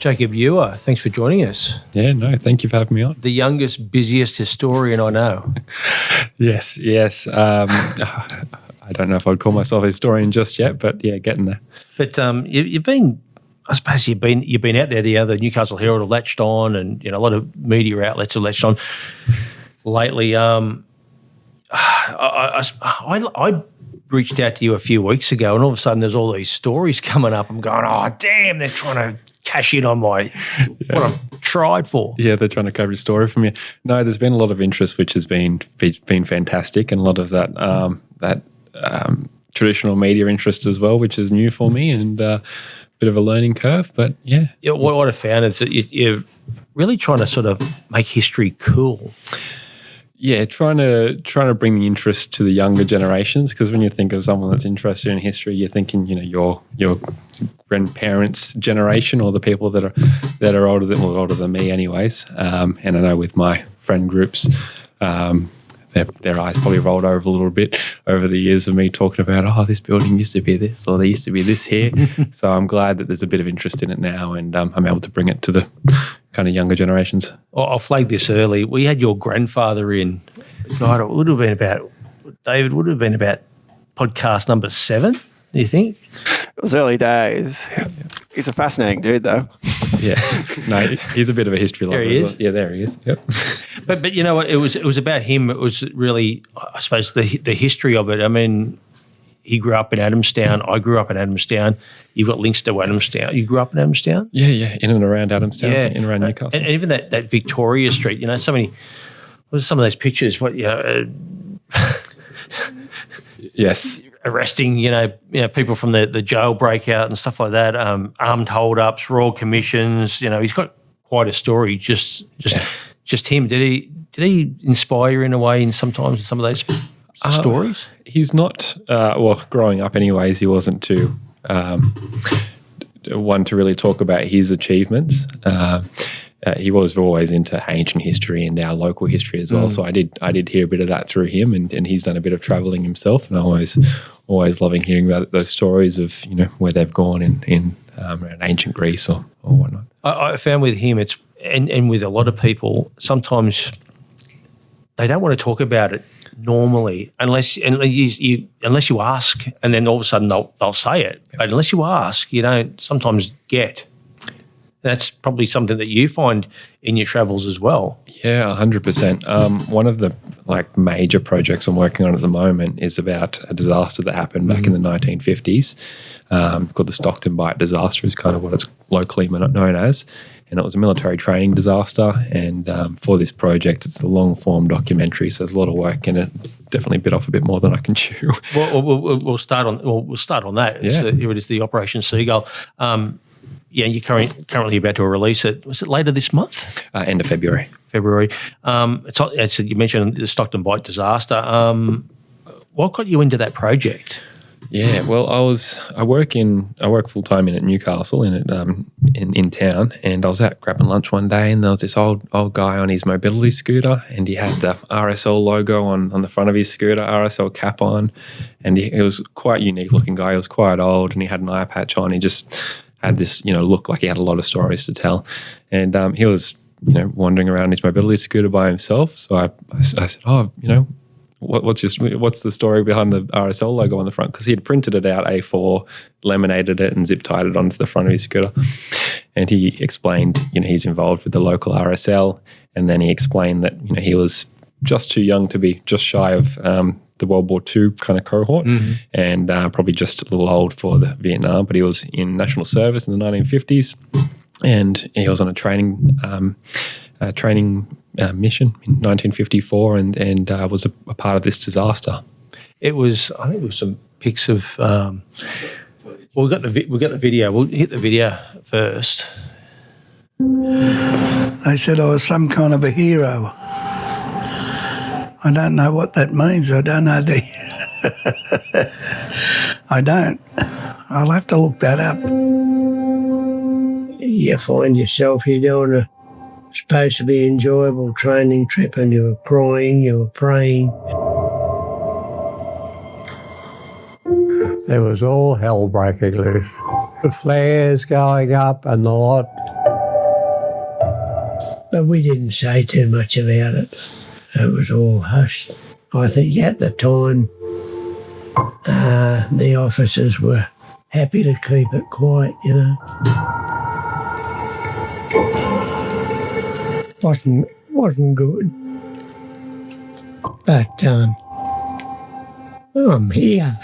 Jacob Ewer, thanks for joining us. Yeah, no, thank you for having me on. The youngest, busiest historian I know. Yes. I don't know if I'd call myself a historian just yet, but yeah, getting there. But you've been out there. The other Newcastle Herald have latched on, and a lot of media outlets have latched on lately. I reached out to you a few weeks ago, and all of a sudden there's all these stories coming up. I'm going, oh damn, they're trying to cash in on what I've tried for. Yeah, they're trying to cover a story from you. No, there's been a lot of interest, which has been fantastic, and a lot of that traditional media interest as well, which is new for me and a bit of a learning curve. But yeah, what I found is that you're really trying to sort of make history cool. Yeah, trying to bring the interest to the younger generations, because when you think of someone that's interested in history, you're thinking, your grandparents' generation, or the people that are older than me, anyways. And I know with my friend groups, their eyes probably rolled over a little bit over the years of me talking about, this building used to be this, or there used to be this here. So I'm glad that there's a bit of interest in it now, and I'm able to bring it to the kind of younger generations. I'll flag this early. We had your grandfather in. God, it would have been about podcast number 7. Do you think? It was early days. He's a fascinating dude, though. Yeah, no, he's a bit of a history lover. There he is. Well. Yeah, there he is. Yep. But you know what? It was about him. It was really, I suppose, the history of it. I mean, he grew up in Adamstown. I grew up in Adamstown. You've got links to Adamstown. You grew up in Adamstown? Yeah, in and around Adamstown, in and around Newcastle. And even that Victoria Street, so many, what are some of those pictures? Yes. Arresting, people from the jail breakout and stuff like that, armed hold-ups, royal commissions. He's got quite a story. Just him. Did he inspire you in a way sometimes in some of those stories? He's not, growing up anyways, he wasn't too one to really talk about his achievements. He was always into ancient history and our local history as well. So I did hear a bit of that through him, and he's done a bit of travelling himself, and I always loving hearing about those stories of where they've gone in around ancient Greece or whatnot. I found with him, it's and with a lot of people, sometimes they don't want to talk about it normally unless you ask, and then all of a sudden they'll say it. But unless you ask, you don't sometimes get. That's probably something that you find in your travels as well. Yeah, 100%. One of the major projects I'm working on at the moment is about a disaster that happened back in the 1950s, called the Stockton Bight disaster, is kind of what it's locally known as. And it was a military training disaster. And for this project, it's a long-form documentary, so there's a lot of work in it. Definitely bit off a bit more than I can chew. We'll start on that. Yeah. Here it is, the Operation Seagull. You're currently about to release it. Was it later this month? End of February. You mentioned the Stockton Bight disaster. What got you into that project? Yeah, well, I work full time in at Newcastle in town, and I was out grabbing lunch one day, and there was this old guy on his mobility scooter, and he had the RSL logo on the front of his scooter, RSL cap on, and he was quite a unique looking guy. He was quite old, and he had an eye patch on. He just had this, look like he had a lot of stories to tell, and he was, wandering around his mobility scooter by himself. So I said, what's the story behind the RSL logo on the front? Because he had printed it out A4, laminated it, and zip tied it onto the front of his scooter. And he explained, he's involved with the local RSL, and then he explained that he was just too young to be just shy of the World War II kind of cohort, and probably just a little old for the Vietnam, but he was in national service in the 1950s, and he was on a training mission in 1954, and was a part of this disaster. I think it was some pics of. We got the video. We'll hit the video first. They said I was some kind of a hero. I don't know what that means. I don't know I don't. I'll have to look that up. You find yourself, you're doing a supposed to be enjoyable training trip, and you were crying, you were praying. There was all hell breaking loose. The flares going up and the lot. But we didn't say too much about it. It was all hushed. I think at the time, the officers were happy to keep it quiet, you know. Wasn't good. But I'm here.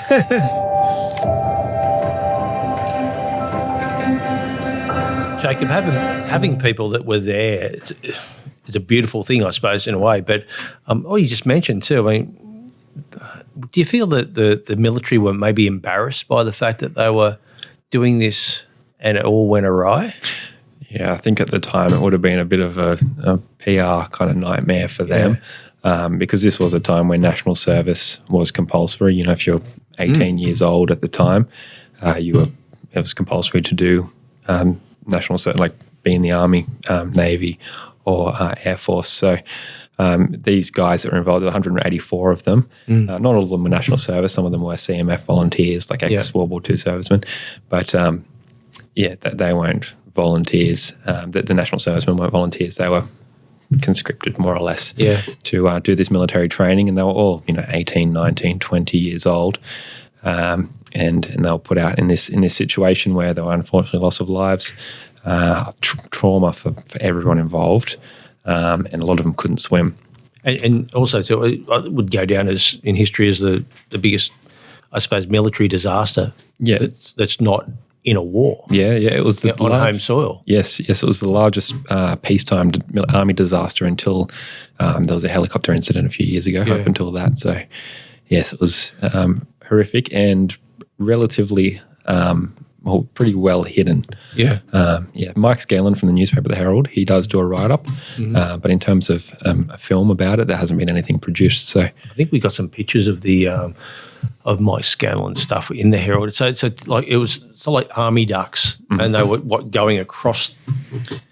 Jacob, having people that were there, it's a beautiful thing, I suppose, in a way. But you just mentioned too, I mean, do you feel that the military were maybe embarrassed by the fact that they were doing this and it all went awry? Yeah, I think at the time it would have been a bit of a PR kind of nightmare for them, because this was a time when national service was compulsory. You know, if you're 18 years old at the time, it was compulsory to do national service, like be in the Army, Navy, or Air Force. So these guys that were involved, there were 184 of them. Not all of them were national service. Some of them were CMF volunteers, like ex-World War II servicemen. But they weren't volunteers. The national servicemen weren't volunteers. They were conscripted more or less to do this military training, and they were all 18, 19, 20 years old. And they were put out in this situation where there were unfortunately loss of lives, trauma for everyone involved, and a lot of them couldn't swim. And also, too, it would go down in history as the biggest, I suppose, military disaster. Yeah, that's not in a war. Yeah, it was on home soil. Yes, it was the largest peacetime army disaster until there was a helicopter incident a few years ago. Up until that, so yes, it was horrific and relatively pretty well hidden. Mike Scanlon from the newspaper The Herald, he does do a write-up, but in terms of a film about it, there hasn't been anything produced. So I think we got some pictures of the of Mike Scanlon stuff in the Herald. So like it was like army ducks, and they were going across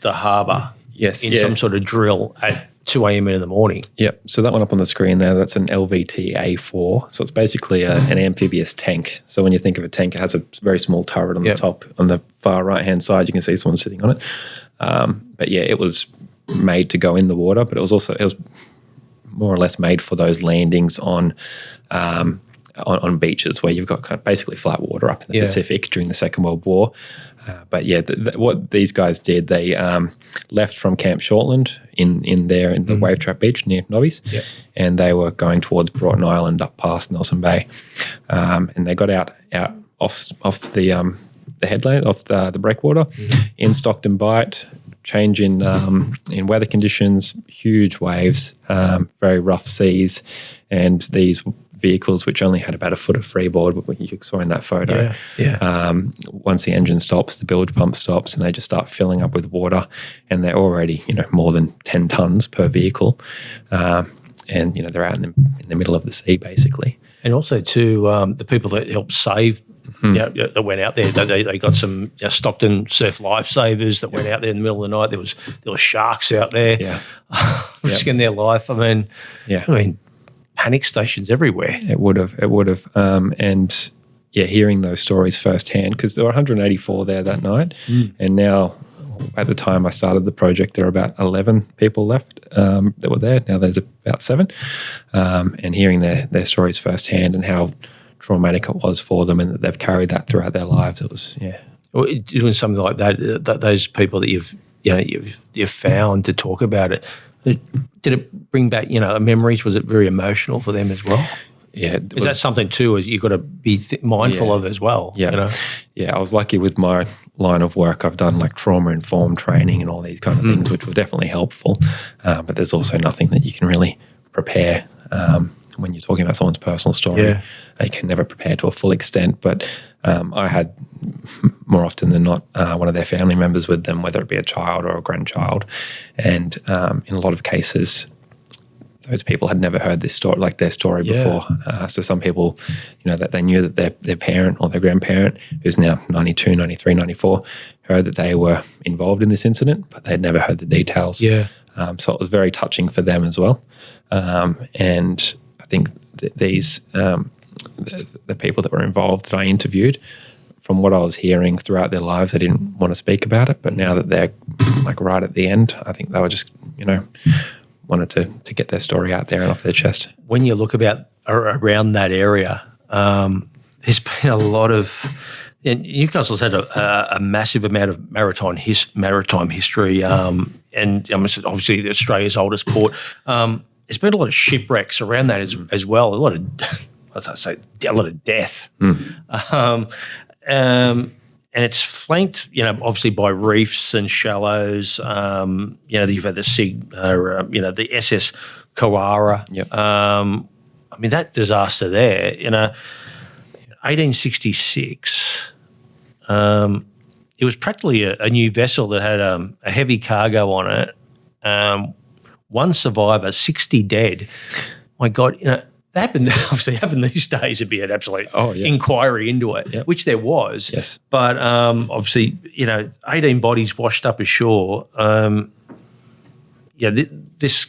the harbour in some sort of drill at 2 a.m. in the morning. Yep. So that one up on the screen there, that's an LVT A4. So it's basically an amphibious tank. So when you think of a tank, it has a very small turret on the top. On the far right-hand side, you can see someone sitting on it. But yeah, it was made to go in the water, but it was more or less made for those landings on beaches where you've got kind of basically flat water up in the Pacific during the Second World War. But yeah, what these guys did, they left from Camp Shortland in the Wave Trap Beach near Nobby's, and they were going towards Broughton Island up past Nelson Bay, and they got out off the headland, off the breakwater, in Stockton Bight. Change in weather conditions, huge waves, very rough seas, and these vehicles which only had about a foot of freeboard, what you saw in that photo. Once the engine stops, the bilge pump stops, and they just start filling up with water, and they're already more than 10 tons per vehicle, and they're out in the middle of the sea basically. And also too, the people that helped save. That went out there. They got some Stockton surf lifesavers that went out there in the middle of the night. There were sharks out there, risking their life. I mean, panic stations everywhere. It would have, and hearing those stories firsthand, because there were 184 there that night, and now at the time I started the project, there were about 11 people left that were there. Now there's about 7, and hearing their stories firsthand and how traumatic it was for them, and that they've carried that throughout their lives. It was Well, doing something like that, those people that you've found to talk about it, did it bring back memories? Was it very emotional for them as well? Yeah, is that something too? As you've got to be mindful of as well. Yeah, I was lucky with my line of work. I've done like trauma informed training and all these kind of things, which were definitely helpful. But there's also nothing that you can really prepare. When you're talking about someone's personal story, you can never prepare to a full extent. But I had, more often than not, one of their family members with them, whether it be a child or a grandchild. And in a lot of cases, those people had never heard this story, like their story before. So some people, that they knew that their parent or their grandparent, who's now 92, 93, 94, heard that they were involved in this incident, but they'd never heard the details. So it was very touching for them as well. And I think these the people that were involved that I interviewed, from what I was hearing throughout their lives, they didn't want to speak about it. But now that they're like right at the end, I think they were just wanted to get their story out there and off their chest. When you look around that area, there's been a lot of. And Newcastle's had a massive amount of maritime history, and obviously Australia's oldest port. There's been a lot of shipwrecks around that as well. A lot of death. And it's flanked, obviously by reefs and shallows. You've had the SS Kawara. Yep. That disaster there, 1866, it was practically a new vessel that had a heavy cargo on it. One survivor, 60 dead. My God, that happened these days. It'd be an absolute inquiry into it, which there was. Yes. But obviously, 18 bodies washed up ashore. This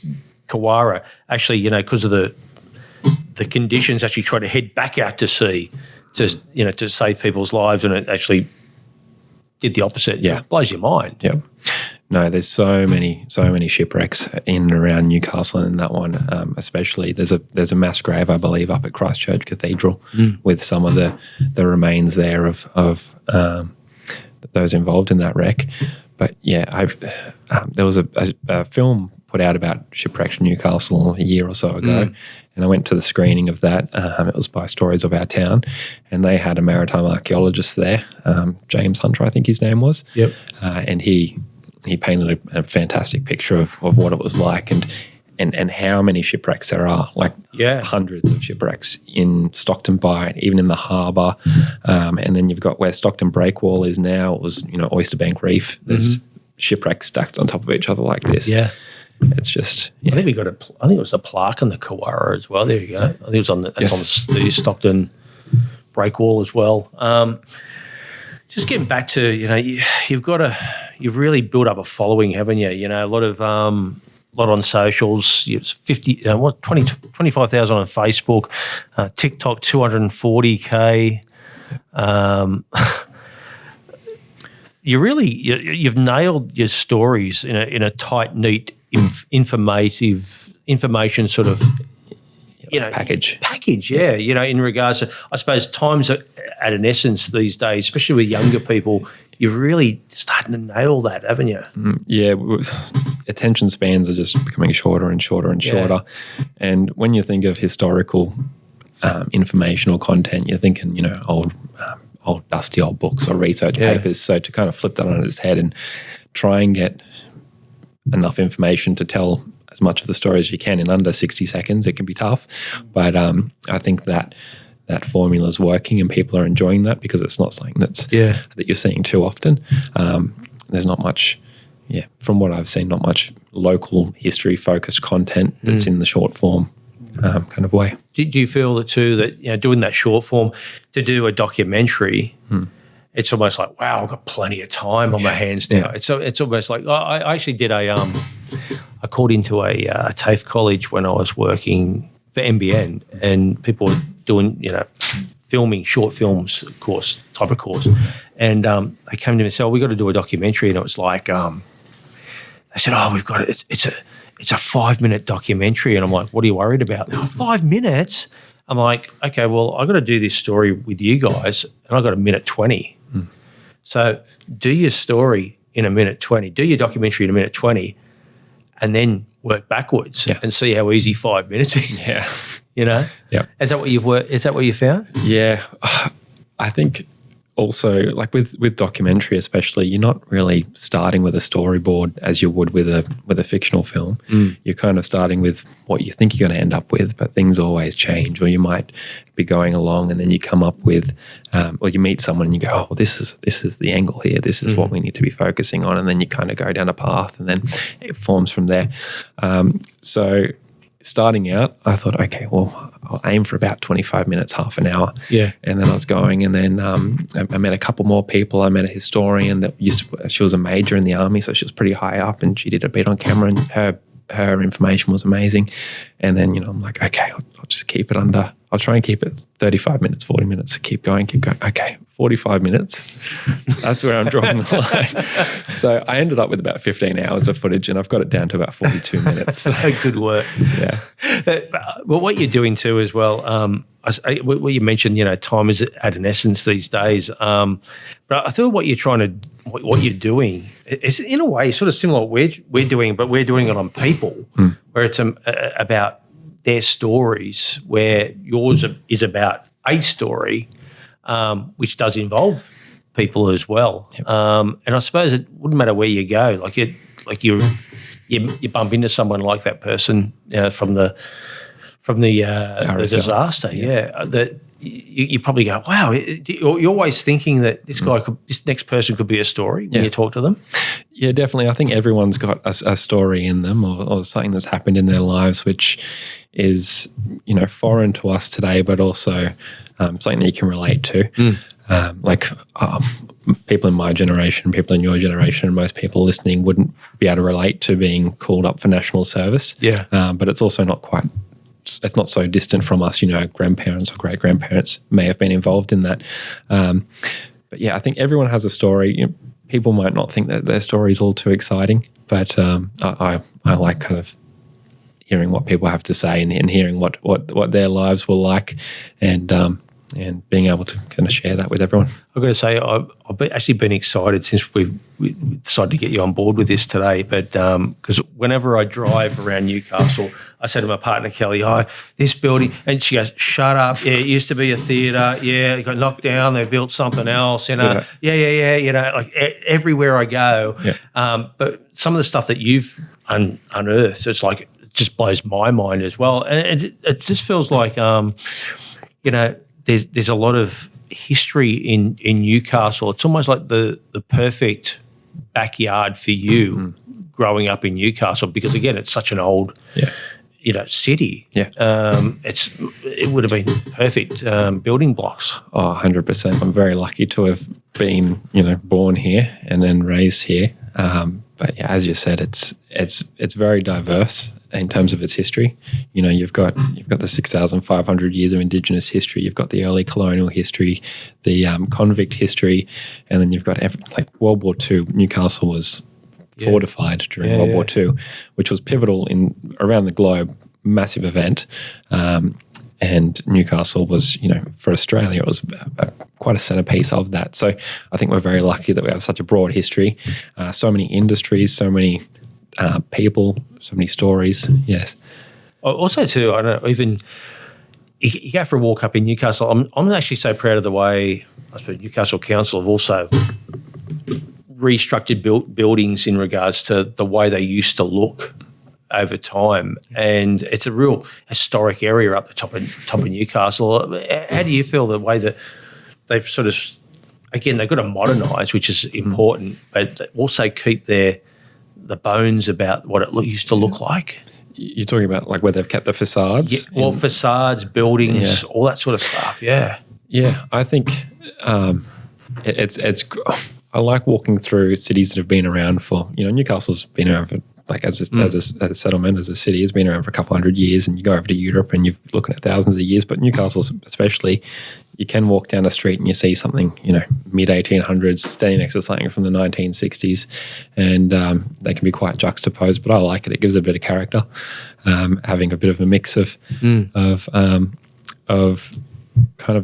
Kawara actually, because of the conditions, actually tried to head back out to sea to save people's lives, and it actually did the opposite. Yeah. It blows your mind. Yeah. No, there's so many shipwrecks in and around Newcastle, and that one especially. There's a mass grave, I believe, up at Christchurch Cathedral with some of the remains there of those involved in that wreck. But yeah, there was a film put out about shipwrecks in Newcastle a year or so ago, and I went to the screening of that. It was by Stories of Our Town, and they had a maritime archaeologist there, James Hunter, I think his name was. Yep. And he painted a fantastic picture of what it was like and how many shipwrecks there are, hundreds of shipwrecks in Stockton Bight, even in the harbour. And then you've got where Stockton Breakwall is now. It was, Oyster Bank Reef. There's shipwrecks stacked on top of each other like this. Yeah. It's just, I think I think it was a plaque on the Kawara as well. There you go. I think it was on the Stockton Breakwall as well. Just getting back to, you've really built up a following, haven't you? A lot on socials. It's 25,000 on Facebook, TikTok 240K. You've nailed your stories in a tight, neat, information sort of package. Yeah. In regards to, I suppose, times are at an essence these days, especially with younger people. You're really starting to nail that, haven't you? Yeah, attention spans are just becoming shorter and shorter and shorter. And when you think of historical informational content, you're thinking, old dusty old books or research papers. So to kind of flip that on its head and try and get enough information to tell as much of the story as you can in under 60 seconds, it can be tough. But I think that formula is working and people are enjoying that because it's not something that you're seeing too often. There's not much, from what I've seen, not much local history-focused content that's in the short form kind of way. Do you feel that doing that short form, to do a documentary, it's almost like, wow, I've got plenty of time on my hands now. It's almost like I actually did I called into a TAFE college when I was working for NBN, and people were doing filming short films course, and they came to me and said, we got to do a documentary, and it was like they said, we've got it. It's a 5-minute documentary, and I'm like, what are you worried about? 5 minutes? I'm like, okay, well, I got to do this story with you guys, and I got 1:20. So do your story in 1:20. Do your documentary in 1:20, and then work backwards and see how easy 5 minutes is. Yeah. Yeah. Is that what you've worked? Is that what you found? Yeah. I think also, like with documentary especially, you're not really starting with a storyboard as you would with a fictional film. You're kind of starting with what you think you're going to end up with, but things always change, or you might be going along and then you come up with, or you meet someone and you go, this is the angle here. This is what we need to be focusing on. And then you kind of go down a path and then it forms from there. So starting out, I thought, okay, well, I'll aim for about 25 minutes, half an hour. Yeah. And then I was going, and then I met a couple more people. I met a historian she was a major in the army, so she was pretty high up, and she did a bit on camera, and her information was amazing. And then, I'm like, okay, I'll just keep it under, I'll try and keep it 35 minutes, 40 minutes, keep going. Okay, 45 minutes. That's where I'm drawing the line. So I ended up with about 15 hours of footage, and I've got it down to about 42 minutes. So, Good work. yeah. Well, what you're doing too as well, what you mentioned, time is at an essence these days. But I feel what you're doing is in a way sort of similar to what we're doing, but we're doing it on people, where it's about their stories, where yours is about a story, which does involve people as well. Yep. And I suppose it wouldn't matter where you go, you bump into someone like that person from the disaster, that you probably go, wow. You're always thinking that this next person could be a story when you talk to them. Yeah, definitely. I think everyone's got a story in them, or something that's happened in their lives, which is foreign to us today, but also something that you can relate to. People in my generation, people in your generation, most people listening wouldn't be able to relate to being called up for national service. Yeah. But it's also it's not so distant from us. Grandparents or great-grandparents may have been involved in that. But yeah, I think everyone has a story. People might not think that their story is all too exciting, but I like kind of hearing what people have to say and hearing what their lives were like, and being able to kind of share that with everyone. I've got to say, I've actually been excited since we decided to get you on board with this today. But because whenever I drive around Newcastle, I say to my partner Kelly, this building, and she goes, "Shut up! Yeah, it used to be a theatre. Yeah, it got knocked down. They built something else. Yeah. Like everywhere I go. Yeah. But some of the stuff that you've unearthed, it's like it just blows my mind as well, and it just feels like There's a lot of history in Newcastle. It's almost like the perfect backyard for you growing up in Newcastle, because again, it's such an old, city. Yeah. It would have been perfect building blocks. Oh, 100%. I'm very lucky to have been, born here and then raised here. But yeah, as you said, it's very diverse in terms of its history. You've got the 6,500 years of Indigenous history. You've got the early colonial history, the convict history, and then you've got World War II. Newcastle was fortified during World War II, which was pivotal around the globe, massive event. And Newcastle was, for Australia, it was quite a centerpiece of that. So I think we're very lucky that we have such a broad history, so many industries, so many people, so many stories. Yes. Also, too, I don't know, even you go for a walk up in Newcastle. I'm actually so proud of the way, I suppose, Newcastle Council have also restructured buildings in regards to the way they used to look over time, and it's a real historic area up the top of Newcastle. How do you feel the way that they've sort of, again, they've got to modernise, which is important, but also keep the bones about what it used to look like? You're talking about where they've kept the facades? Yeah, facades, buildings, all that sort of stuff. Yeah. Yeah, I think it's. I like walking through cities that have been around for. Newcastle's been around for. As a settlement, as a city, has been around for a couple hundred years, and you go over to Europe and you're looking at thousands of years. But Newcastle, especially, you can walk down the street and you see something, mid-1800s standing next to something from the 1960s, and they can be quite juxtaposed. But I like it; it gives it a bit of character, having a bit of a mix of kind of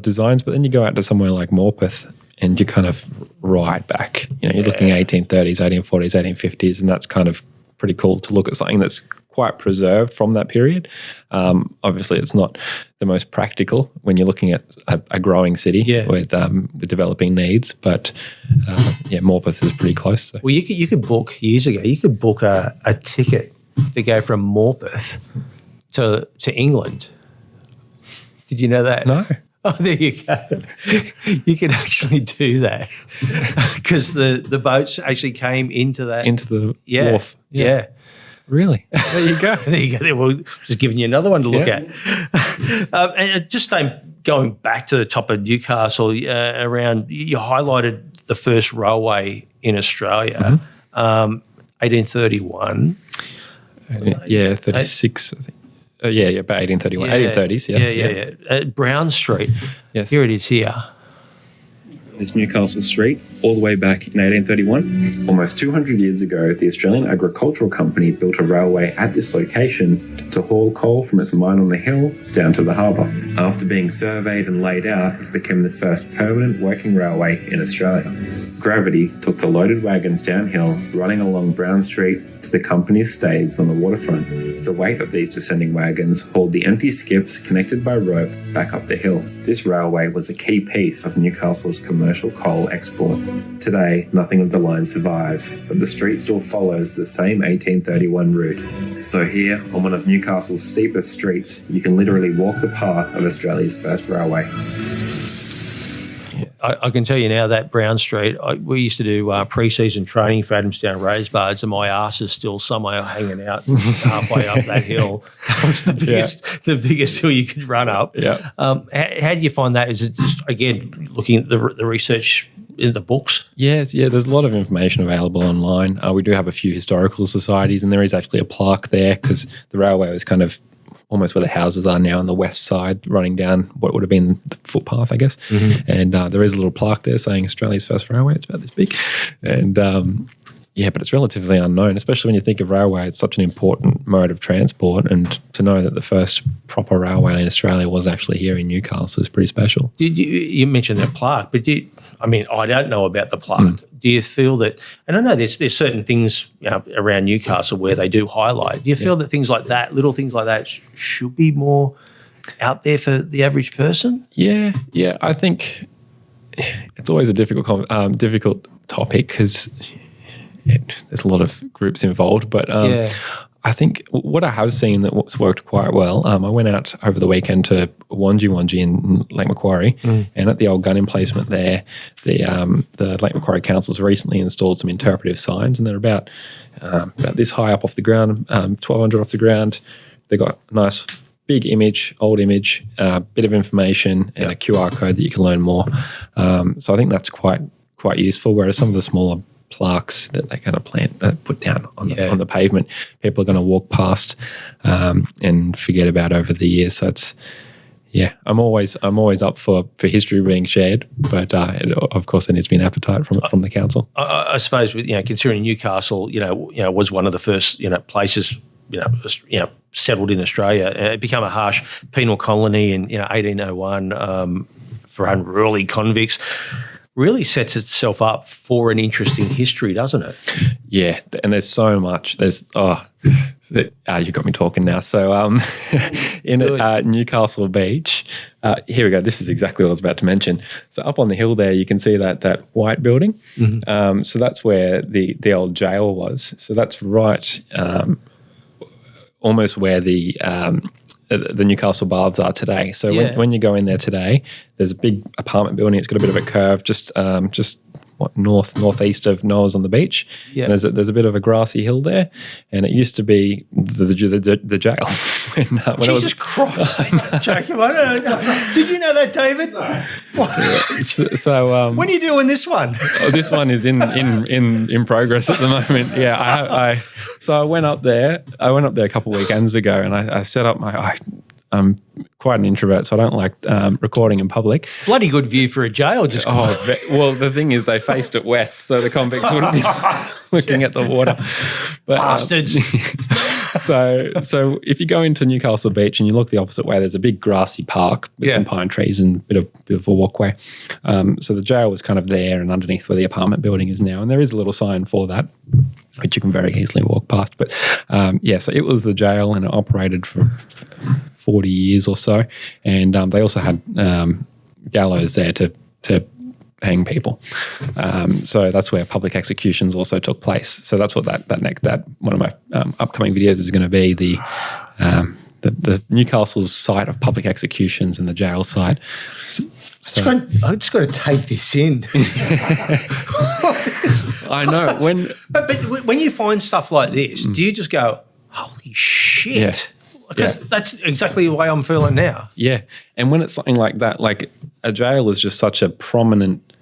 designs. But then you go out to somewhere like Morpeth, and you kind of ride back. You're looking at 1830s, 1840s, 1850s, and that's kind of pretty cool to look at something that's quite preserved from that period. Obviously, it's not the most practical when you're looking at a growing city with developing needs, but Morpeth is pretty close. So. Well, you could book years ago. You could book a ticket to go from Morpeth to England. Did you know that? No. Oh, there you go. You can actually do that because the boats actually came into the wharf. Yeah. Really? There you go. There you go. Well, just giving you another one to look at. And just going back to the top of Newcastle, around you highlighted the first railway in Australia, 1831. 36, I think. About 1831, 1830s, yes. Yeah. Brown Street. Yes. Here it is here. This Newcastle Street, all the way back in 1831. Almost 200 years ago, the Australian Agricultural Company built a railway at this location to haul coal from its mine on the hill down to the harbour. After being surveyed and laid out, it became the first permanent working railway in Australia. Gravity took the loaded wagons downhill, running along Brown Street to the company's staves on the waterfront. The weight of these descending wagons hauled the empty skips connected by rope back up the hill. This railway was a key piece of Newcastle's commercial coal export. Today, nothing of the line survives, but the street still follows the same 1831 route. So here, on one of Newcastle's steepest streets, you can literally walk the path of Australia's first railway. I can tell you now that Brown Street, we used to do pre-season training for Adamstown Rosebuds, and my ass is still somewhere hanging out halfway up that hill. That was the biggest hill you could run up. Yeah. How do you find that? Is it just, again, looking at the research in the books? Yes, there's a lot of information available online. We do have a few historical societies, and there is actually a plaque there because the railway was kind of almost where the houses are now on the west side, running down what would have been the footpath, I guess. Mm-hmm. And there is a little plaque there saying Australia's first railway. It's about this big. And but it's relatively unknown, especially when you think of railway. It's such an important mode of transport. And to know that the first proper railway in Australia was actually here in Newcastle is pretty special. You mentioned that plaque, but I don't know about the plaque. Do you feel that, and I know there's certain things around Newcastle where they do highlight. Do you feel that things like that, little things like that, should be more out there for the average person? Yeah. I think it's always a difficult topic because there's a lot of groups involved. But I think what I have seen that's worked quite well, I went out over the weekend to Wanji in Lake Macquarie, and at the old gun emplacement there, the Lake Macquarie Council's recently installed some interpretive signs, and they're about this high up off the ground, 1,200 off the ground. They've got a nice big image, old image, bit of information, and a QR code that you can learn more. So I think that's quite useful, whereas some of the smaller plaques that they kind of put down on the pavement, people are going to walk past and forget about over the years. So it's I'm always up for history being shared, but of course there needs to be an appetite from the council. I suppose considering Newcastle, was one of the first places settled in Australia. It became a harsh penal colony in 1801 for unruly convicts. Really sets itself up for an interesting history, doesn't it? Yeah, and there's so much. You got me talking now. So in Newcastle Beach, here we go. This is exactly what I was about to mention. So up on the hill there, you can see that white building. Mm-hmm. So that's where the old jail was. So that's right, almost where the Newcastle Baths are today. So when you go in there today, there's a big apartment building. It's got a bit of a curve, just northeast of Noah's on the beach. Yeah. And there's a bit of a grassy hill there, and it used to be the jail. when Jesus Christ, Jacob! I don't know. Did you know that, David? No. So when are you doing this one? This one is in progress at the moment. Yeah, So I went up there. A couple of weekends ago, and I set up I'm quite an introvert, so I don't like recording in public. Bloody good view for a jail. Well, the thing is, they faced it west, so the convicts wouldn't be looking at the water. But, bastards. So if you go into Newcastle Beach and you look the opposite way, there's a big grassy park with some pine trees and a bit of a walkway. So the jail was kind of there and underneath where the apartment building is now, and there is a little sign for that, which you can very easily walk past. But so it was the jail, and it operated for 40 years or so, and they also had gallows there to hang people. So that's where public executions also took place. So that's what that one of my upcoming videos is going to be, the Newcastle's site of public executions and the jail site. I just got to take this in. I know. But when you find stuff like this, do you just go, holy shit? Yeah. Because that's exactly the way I'm feeling now. Yeah. And when it's something like that, like a jail is just such a prominent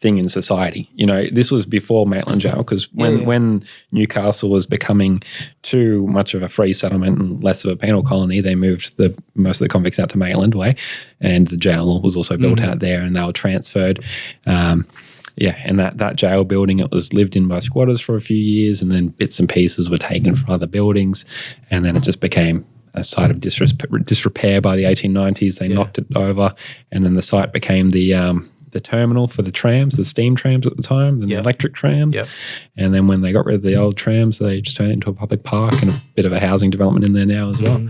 thing in society. You know, this was before Maitland Jail, because when Newcastle was becoming too much of a free settlement and less of a penal colony, they moved most of the convicts out to Maitland Way, and the jail was also built out there, and they were transferred. And that jail building, it was lived in by squatters for a few years, and then bits and pieces were taken from other buildings, and then it just became a site of disrepair by the 1890s. They knocked it over, and then the site became the terminal for the trams, the steam trams at the time, then the electric trams. Yep. And then when they got rid of the old trams, they just turned it into a public park and a bit of a housing development in there now as well.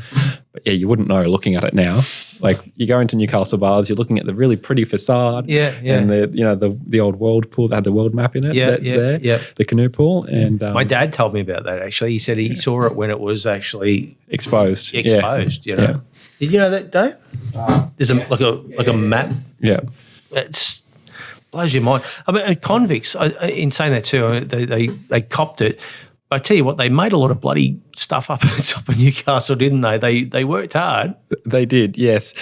But yeah, you wouldn't know looking at it now. Like you go into Newcastle Baths, you're looking at the really pretty facade. And the old world pool that had the world map in it. The canoe pool. And my dad told me about that actually. He said he saw it when it was actually exposed. You know. Yeah. Did you know that, Dave? There's like a map. Yeah. It blows your mind. I mean, convicts, in saying that too, they copped it. But I tell you what, they made a lot of bloody stuff up in Newcastle, didn't they? They worked hard. They did, yes.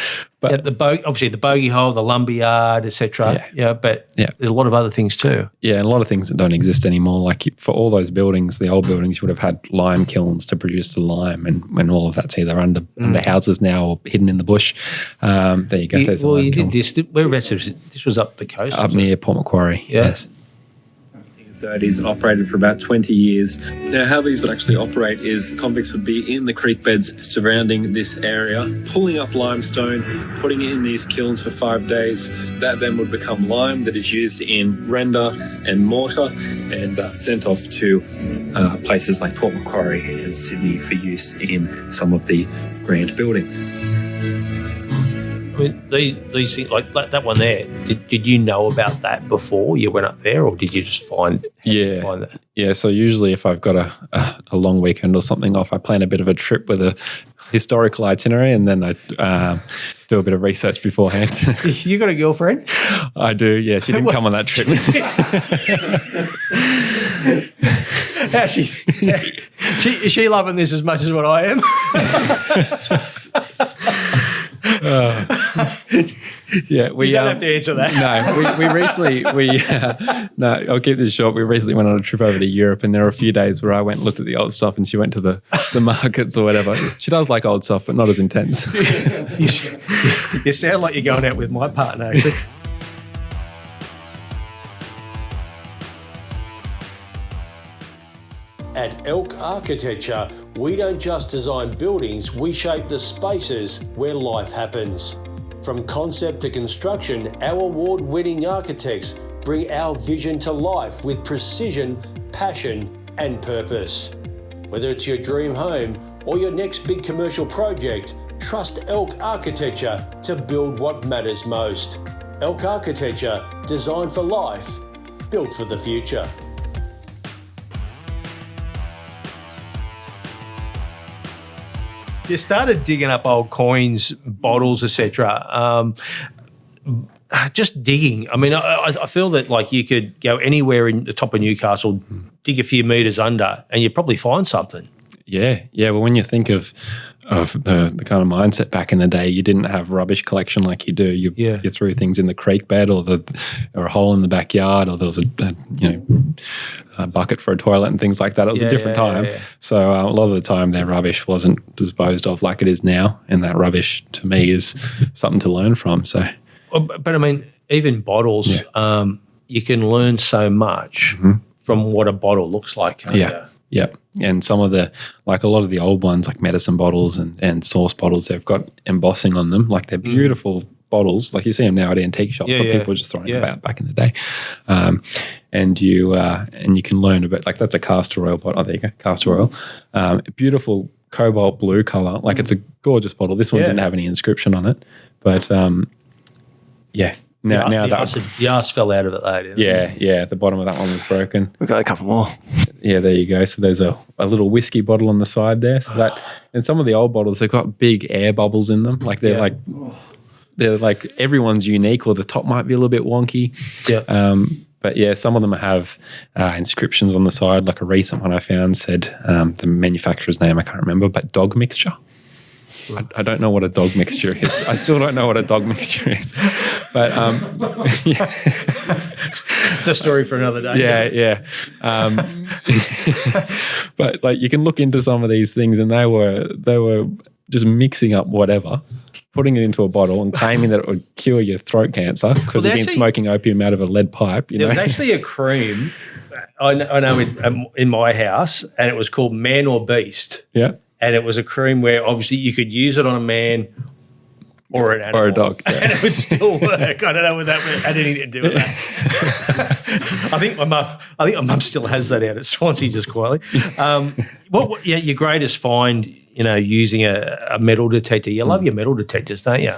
But obviously the bogey hole, the lumberyard, etc. But there's a lot of other things too. Yeah, and a lot of things that don't exist anymore. Like for all those buildings, the old buildings, you would have had lime kilns to produce the lime, and all of that's either under houses now or hidden in the bush. There you go. You did this. Whereabouts? This was up the coast, up near Port Macquarie. Yes. 30s, operated for about 20 years. Now, how these would actually operate is convicts would be in the creek beds surrounding this area, pulling up limestone, putting it in these kilns for 5 days. That then would become lime that is used in render and mortar and sent off to places like Port Macquarie and Sydney for use in some of the grand buildings. I mean, these things, like that one there, did you know about that before you went up there, or did you just find that? Yeah, so usually if I've got a long weekend or something off, I plan a bit of a trip with a historical itinerary, and then I do a bit of research beforehand. You got a girlfriend? I do, yeah. She didn't come on that trip. Is she loving this as much as what I am? We you don't have to answer that. No, we recently I'll keep this short. We recently went on a trip over to Europe, and there were a few days where I went and looked at the old stuff, and she went to the markets or whatever. She does like old stuff, but not as intense. You sound like you're going out with my partner. At Elk Architecture, we don't just design buildings, we shape the spaces where life happens. From concept to construction, our award-winning architects bring our vision to life with precision, passion, and purpose. Whether it's your dream home or your next big commercial project, trust Elk Architecture to build what matters most. Elk Architecture, designed for life, built for the future. You started digging up old coins, bottles, etc. Just digging. I mean, I feel that like you could go anywhere in the top of Newcastle, dig a few metres under, and you'd probably find something. Yeah. Well, when you think of the kind of mindset back in the day, you didn't have rubbish collection like you do. You threw things in the creek bed or a hole in the backyard, or there was a bucket for a toilet and things like that. It was a different time. Yeah. So a lot of the time their rubbish wasn't disposed of like it is now, and that rubbish to me is something to learn from. So, but I mean, even bottles, you can learn so much from what a bottle looks like. Can't you? Yeah. And some of a lot of the old ones, like medicine bottles and sauce bottles, they've got embossing on them. Like they're beautiful bottles. Like you see them now at antique shops, but people were just throwing them about back in the day. And you can learn a bit. Like that's a castor oil bottle. Oh, there you go, castor oil. Beautiful cobalt blue color. Like it's a gorgeous bottle. This one didn't have any inscription on it, but Now the arse fell out of it though, didn't it? Yeah. The bottom of that one was broken. We've got a couple more. Yeah, there you go. So there's a little whiskey bottle on the side there. So that, and some of the old bottles, they've got big air bubbles in them. Like they're like everyone's unique, or the top might be a little bit wonky. Yeah. But yeah, some of them have inscriptions on the side. Like a recent one I found said the manufacturer's name I can't remember, but dog mixture. I don't know what a dog mixture is. I still don't know what a dog mixture is. But It's a story for another day. Yeah. But like you can look into some of these things, and they were just mixing up whatever, putting it into a bottle and claiming that it would cure your throat cancer because they've been smoking opium out of a lead pipe. There was actually a cream I know in my house, and it was called Man or Beast. Yeah. And it was a cream where obviously you could use it on a man or an animal. Or a dog. Yeah. And it would still work. I don't know whether that had anything to do with that. I think my mum still has that out at Swansea just quietly. What your greatest find, using a metal detector? You love your metal detectors, don't you?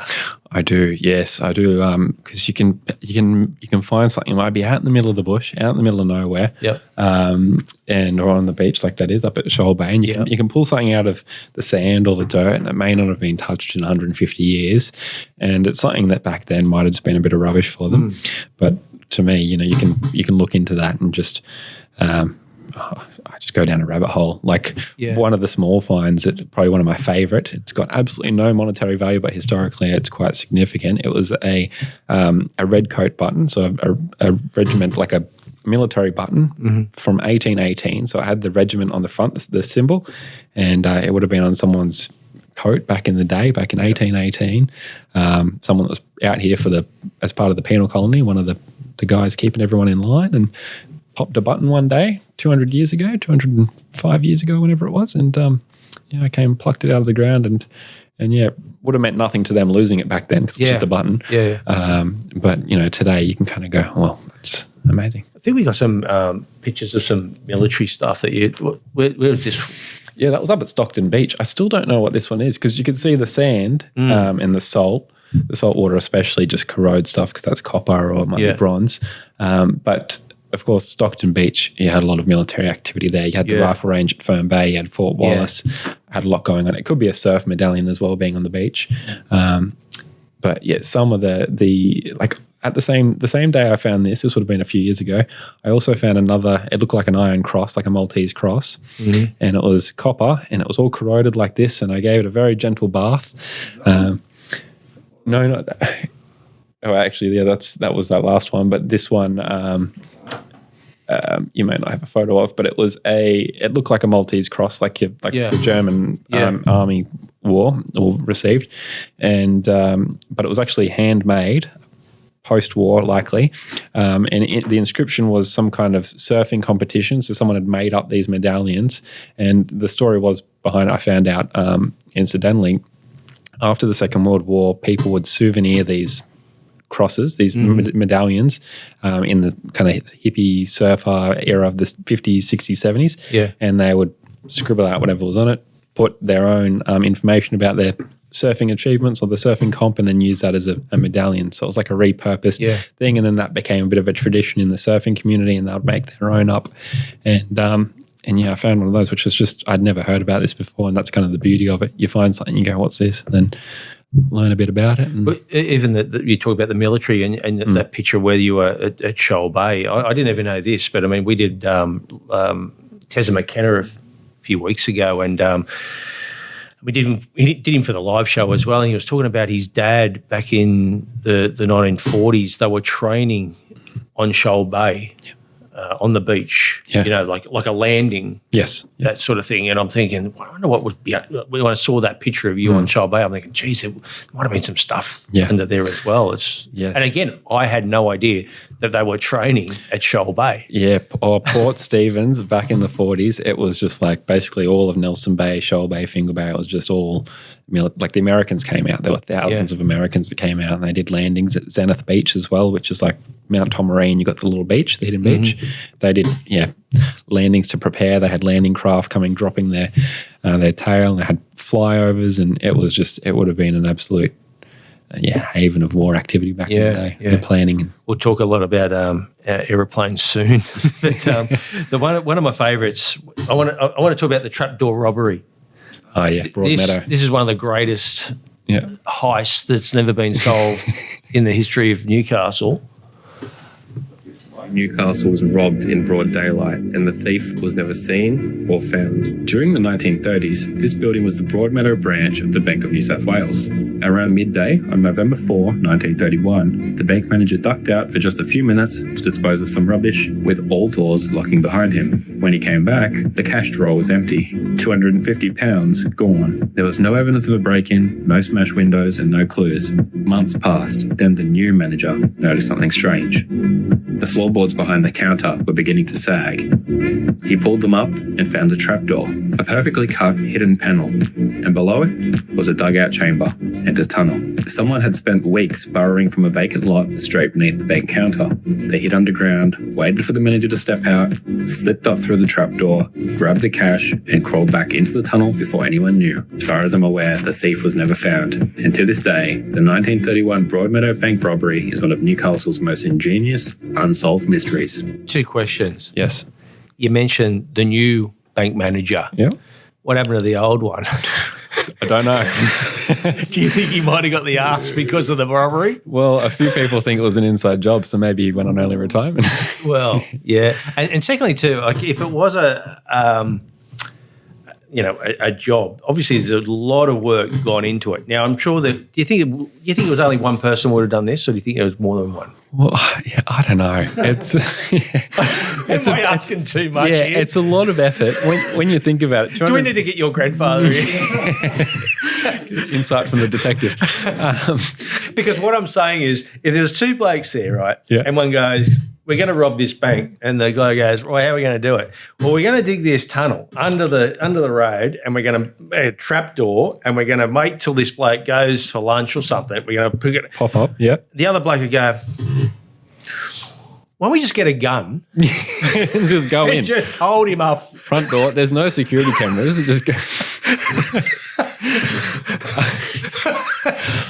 I do, yes, I do. Because you can find something might be out in the middle of the bush, out in the middle of nowhere, yep. or on the beach like that is up at Shoal Bay, and you can pull something out of the sand or the dirt, and it may not have been touched in 150 years, and it's something that back then might have just been a bit of rubbish for them. But to me, you can look into that and just. I just go down a rabbit hole. Like one of the small finds, probably one of my favorite. It's got absolutely no monetary value, but historically it's quite significant. It was a red coat button, so a regiment, like a military button from 1818. So it had the regiment on the front, the symbol, and it would have been on someone's coat back in the day, back in 1818. Someone that was out here as part of the penal colony, one of the guys keeping everyone in line, and popped a button one day 205 years ago, whenever it was, and I came, plucked it out of the ground, and it would have meant nothing to them losing it back then because it was just a button. But today you can kind of go, well, that's amazing. I think we got some pictures of some military stuff that where was this? Yeah, that was up at Stockton Beach. I still don't know what this one is because you can see the sand and the salt. The salt water especially just corrodes stuff because that's copper or it might be bronze. But of course, Stockton Beach, you had a lot of military activity there. You had the rifle range at Fern Bay. You had Fort Wallace. Had a lot going on. It could be a surf medallion as well, being on the beach. But yeah, some of the like at the same day I found this would have been a few years ago. I also found another. It looked like an iron cross, like a Maltese cross, and it was copper, and it was all corroded like this. And I gave it a very gentle bath. No, not that. Oh, actually, that was that last one. But this one, you may not have a photo of, but it looked like a Maltese cross, like the German army wore or received, and but it was actually handmade, post-war likely, and the inscription was some kind of surfing competition. So someone had made up these medallions, and the story was behind it. I found out incidentally, after the Second World War, people would souvenir these crosses, these medallions, in the kind of hippie surfer era of the 50s, 60s, 70s. And they would scribble out whatever was on it, put their own information about their surfing achievements or the surfing comp, and then use that as a medallion. So it was like a repurposed thing, and then that became a bit of a tradition in the surfing community, and they would make their own up. And I found one of those, which was just, I'd never heard about this before, and that's kind of the beauty of it. You find something, you go, what's this? And then learn a bit about it. And even you talk about the military and that picture where you were at Shoal Bay. I didn't even know this, but I mean, we did Tezza McKenna a few weeks ago, and we did him for the live show as well. And he was talking about his dad back in the 1940s. They were training on Shoal Bay. On the beach, like a landing, that sort of thing. And I'm thinking, I wonder what would be. When I saw that picture of you on Shoal Bay, I'm thinking, geez, there might have been some stuff under there as well. And again, I had no idea that they were training at Shoal Bay. Yeah, or Port Stephens back in the 40s. It was just like basically all of Nelson Bay, Shoal Bay, Finger Bay. It was just all like the Americans came out. There were thousands of Americans that came out, and they did landings at Zenith Beach as well, which is like Mount Tomarine. You got the little beach, the hidden beach. They did landings to prepare. They had landing craft coming, dropping their tail, and they had flyovers, and it would have been an absolute haven of war activity back in the day. The planning. We'll talk a lot about aeroplanes soon, but one of my favourites. I want to talk about the trapdoor robbery. Oh yeah, Broadmeadow. This is one of the greatest heists that's never been solved in the history of Newcastle. Newcastle was robbed in broad daylight, and the thief was never seen or found. During the 1930s, this building was the Broadmeadow branch of the Bank of New South Wales. Around midday on November 4, 1931, the bank manager ducked out for just a few minutes to dispose of some rubbish, with all doors locking behind him. When he came back, the cash drawer was empty. £250 gone. There was no evidence of a break-in, no smashed windows, and no clues. Months passed. Then the new manager noticed something strange. The floorboards behind the counter were beginning to sag. He pulled them up and found a trapdoor, a perfectly cut hidden panel, and below it was a dugout chamber and a tunnel. Someone had spent weeks burrowing from a vacant lot straight beneath the bank counter. They hid underground, waited for the manager to step out, slipped up through the trapdoor, grabbed the cash, and crawled back into the tunnel before anyone knew. As far as I'm aware, the thief was never found. And to this day, the 1931 Broadmeadow Bank robbery is one of Newcastle's most ingenious, unsolved mysteries. 2 questions. Yes. You mentioned the new bank manager. Yeah. What happened to the old one? I don't know. Do you think he might have got the arse because of the robbery? Well, a few people think it was an inside job, so maybe he went on early retirement. Well, yeah. And secondly, too, like if it was a job, obviously there's a lot of work gone into it. Now, I'm sure that, do you think it was only one person would have done this, or do you think it was more than one? Well, yeah, I don't know. It's Am I asking too much yeah, here? it's a lot of effort when you think about it. Do we need to get your grandfather in? Insight from the detective. Because what I'm saying is, if there was 2 blokes there, right, Yeah. and one goes, we're going to rob this bank, and the guy goes, well, how are we going to do it? Well, we're going to dig this tunnel under the road, and we're going to a trap door, and we're going to wait till this bloke goes for lunch or something. We're going to pick it. Pop up, yeah. The other bloke would go, why don't we just get a gun And just go and in. just hold him up? Front door, there's no security cameras. Just go.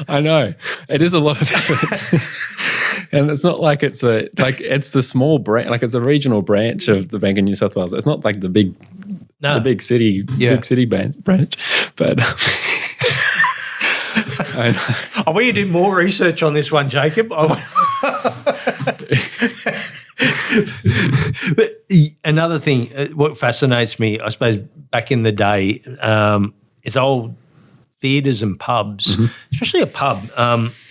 I know. It is a lot of effort. And it's not like it's the small branch, like it's a regional branch of the Bank of New South Wales. It's not like the big city branch. But I know. I want you to do more research on this one, Jacob. But another thing, what fascinates me, I suppose, back in the day, is old theatres and pubs, especially a pub.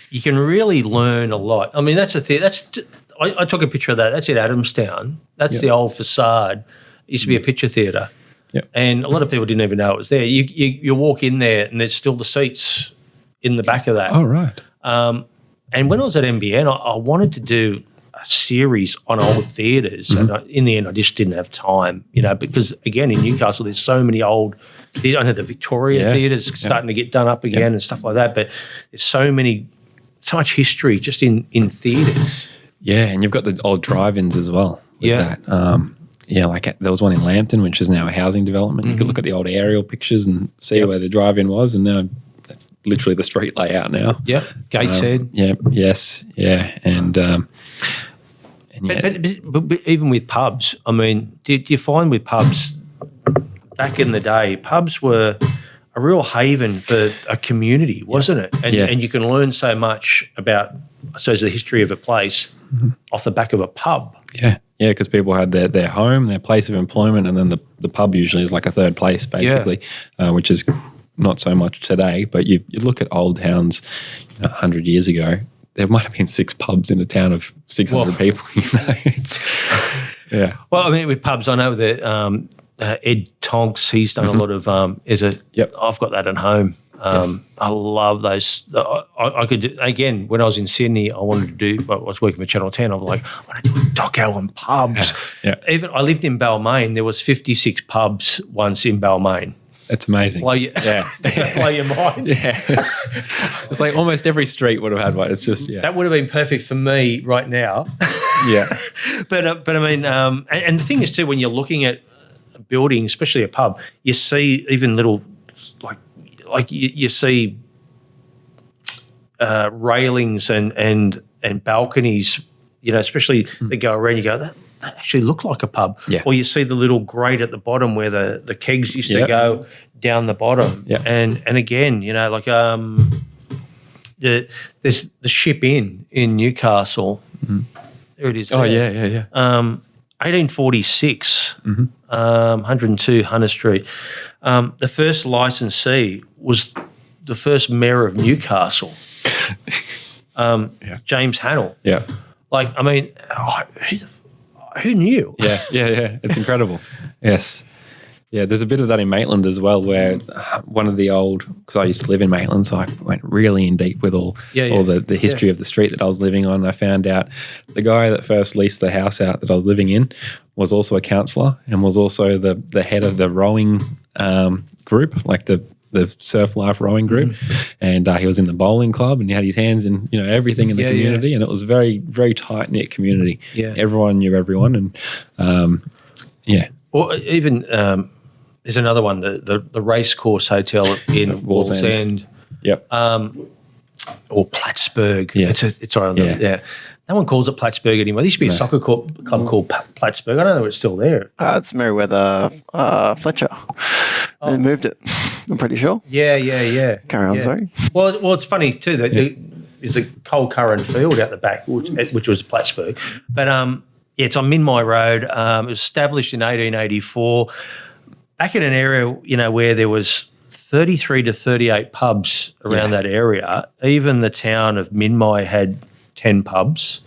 You can really learn a lot. I mean, that's a theatre. I took a picture of that. That's in Adamstown. That's the old facade. It used to be a picture theatre. Yep. And a lot of people didn't even know it was there. You walk in there and there's still the seats in the back of that. Oh, right. And when I was at NBN, I wanted to do a series on old theatres. And in the end, I just didn't have time, because, again, in Newcastle, there's so many old theatres. I know the Victoria Theatre's starting to get done up again and stuff like that. But there's so much history just in theatres. Yeah, and you've got the old drive-ins as well with that. There was one in Lambton, which is now a housing development. You could look at the old aerial pictures and see where the drive-in was, and now that's literally the street layout now. Yeah, Gateshead. But even with pubs, I mean, did you find with pubs back in the day, pubs were a real haven for a community, wasn't it? And you can learn so much about, I suppose, the history of a place off the back of a pub. Yeah, because people had their home, their place of employment, and then the pub usually is like a third place, basically, which is not so much today. But you look at old towns 100 years ago, there might have been 6 pubs in a town of 600 people. Well, I mean, with pubs, I know that Ed Tonks, he's done a lot of. I've got that at home. I love those. I could do, again, when I was in Sydney, I wanted to do. I was working for Channel 10. I was like, I want to do a doco on pubs. Yeah. Even I lived in Balmain. There was 56 pubs once in Balmain. That's amazing. Does that blow your mind? Yeah, it's like almost every street would have had one. It's just that would have been perfect for me right now. Yeah, but I mean, and the thing is too, when you're looking at a building, especially a pub, you see even little like you see railings and balconies, especially they go around. You go, that actually look like a pub. Yeah. Or you see the little grate at the bottom where the kegs used to go down the bottom. Yeah. And again, like there's the Ship Inn in Newcastle. There it is. Oh, there. yeah. 1846, 102 Hunter Street. The first licensee was the first mayor of Newcastle, James Hannell. Yeah. Like, I mean, who knew? Yeah. It's incredible. Yes. Yeah, there's a bit of that in Maitland as well, where one of the old, because I used to live in Maitland, so I went really in deep with all the history of the street that I was living on. I found out the guy that first leased the house out that I was living in was also a councillor and was also the head of the rowing group, like the surf life rowing group, and he was in the bowling club, and he had his hands in everything in the community, and it was very, very tight knit community. Yeah, everyone knew everyone, and or even. There's another one, the Racecourse Hotel in Wallsend. Yep. Or Plattsburgh. Yeah. It's on the. No one calls it Plattsburgh anymore. There used to be a soccer club called Plattsburgh. I don't know if it's still there. It's Merriweather Fletcher. They moved it, I'm pretty sure. Yeah. Carry on, sorry. Well, it's funny too that there's a coal current field out the back, which was Plattsburgh. But it's on Minmi Road. It was established in 1884. Back in an area, where there was 33 to 38 pubs around that area. Even the town of Minmi had 10 pubs.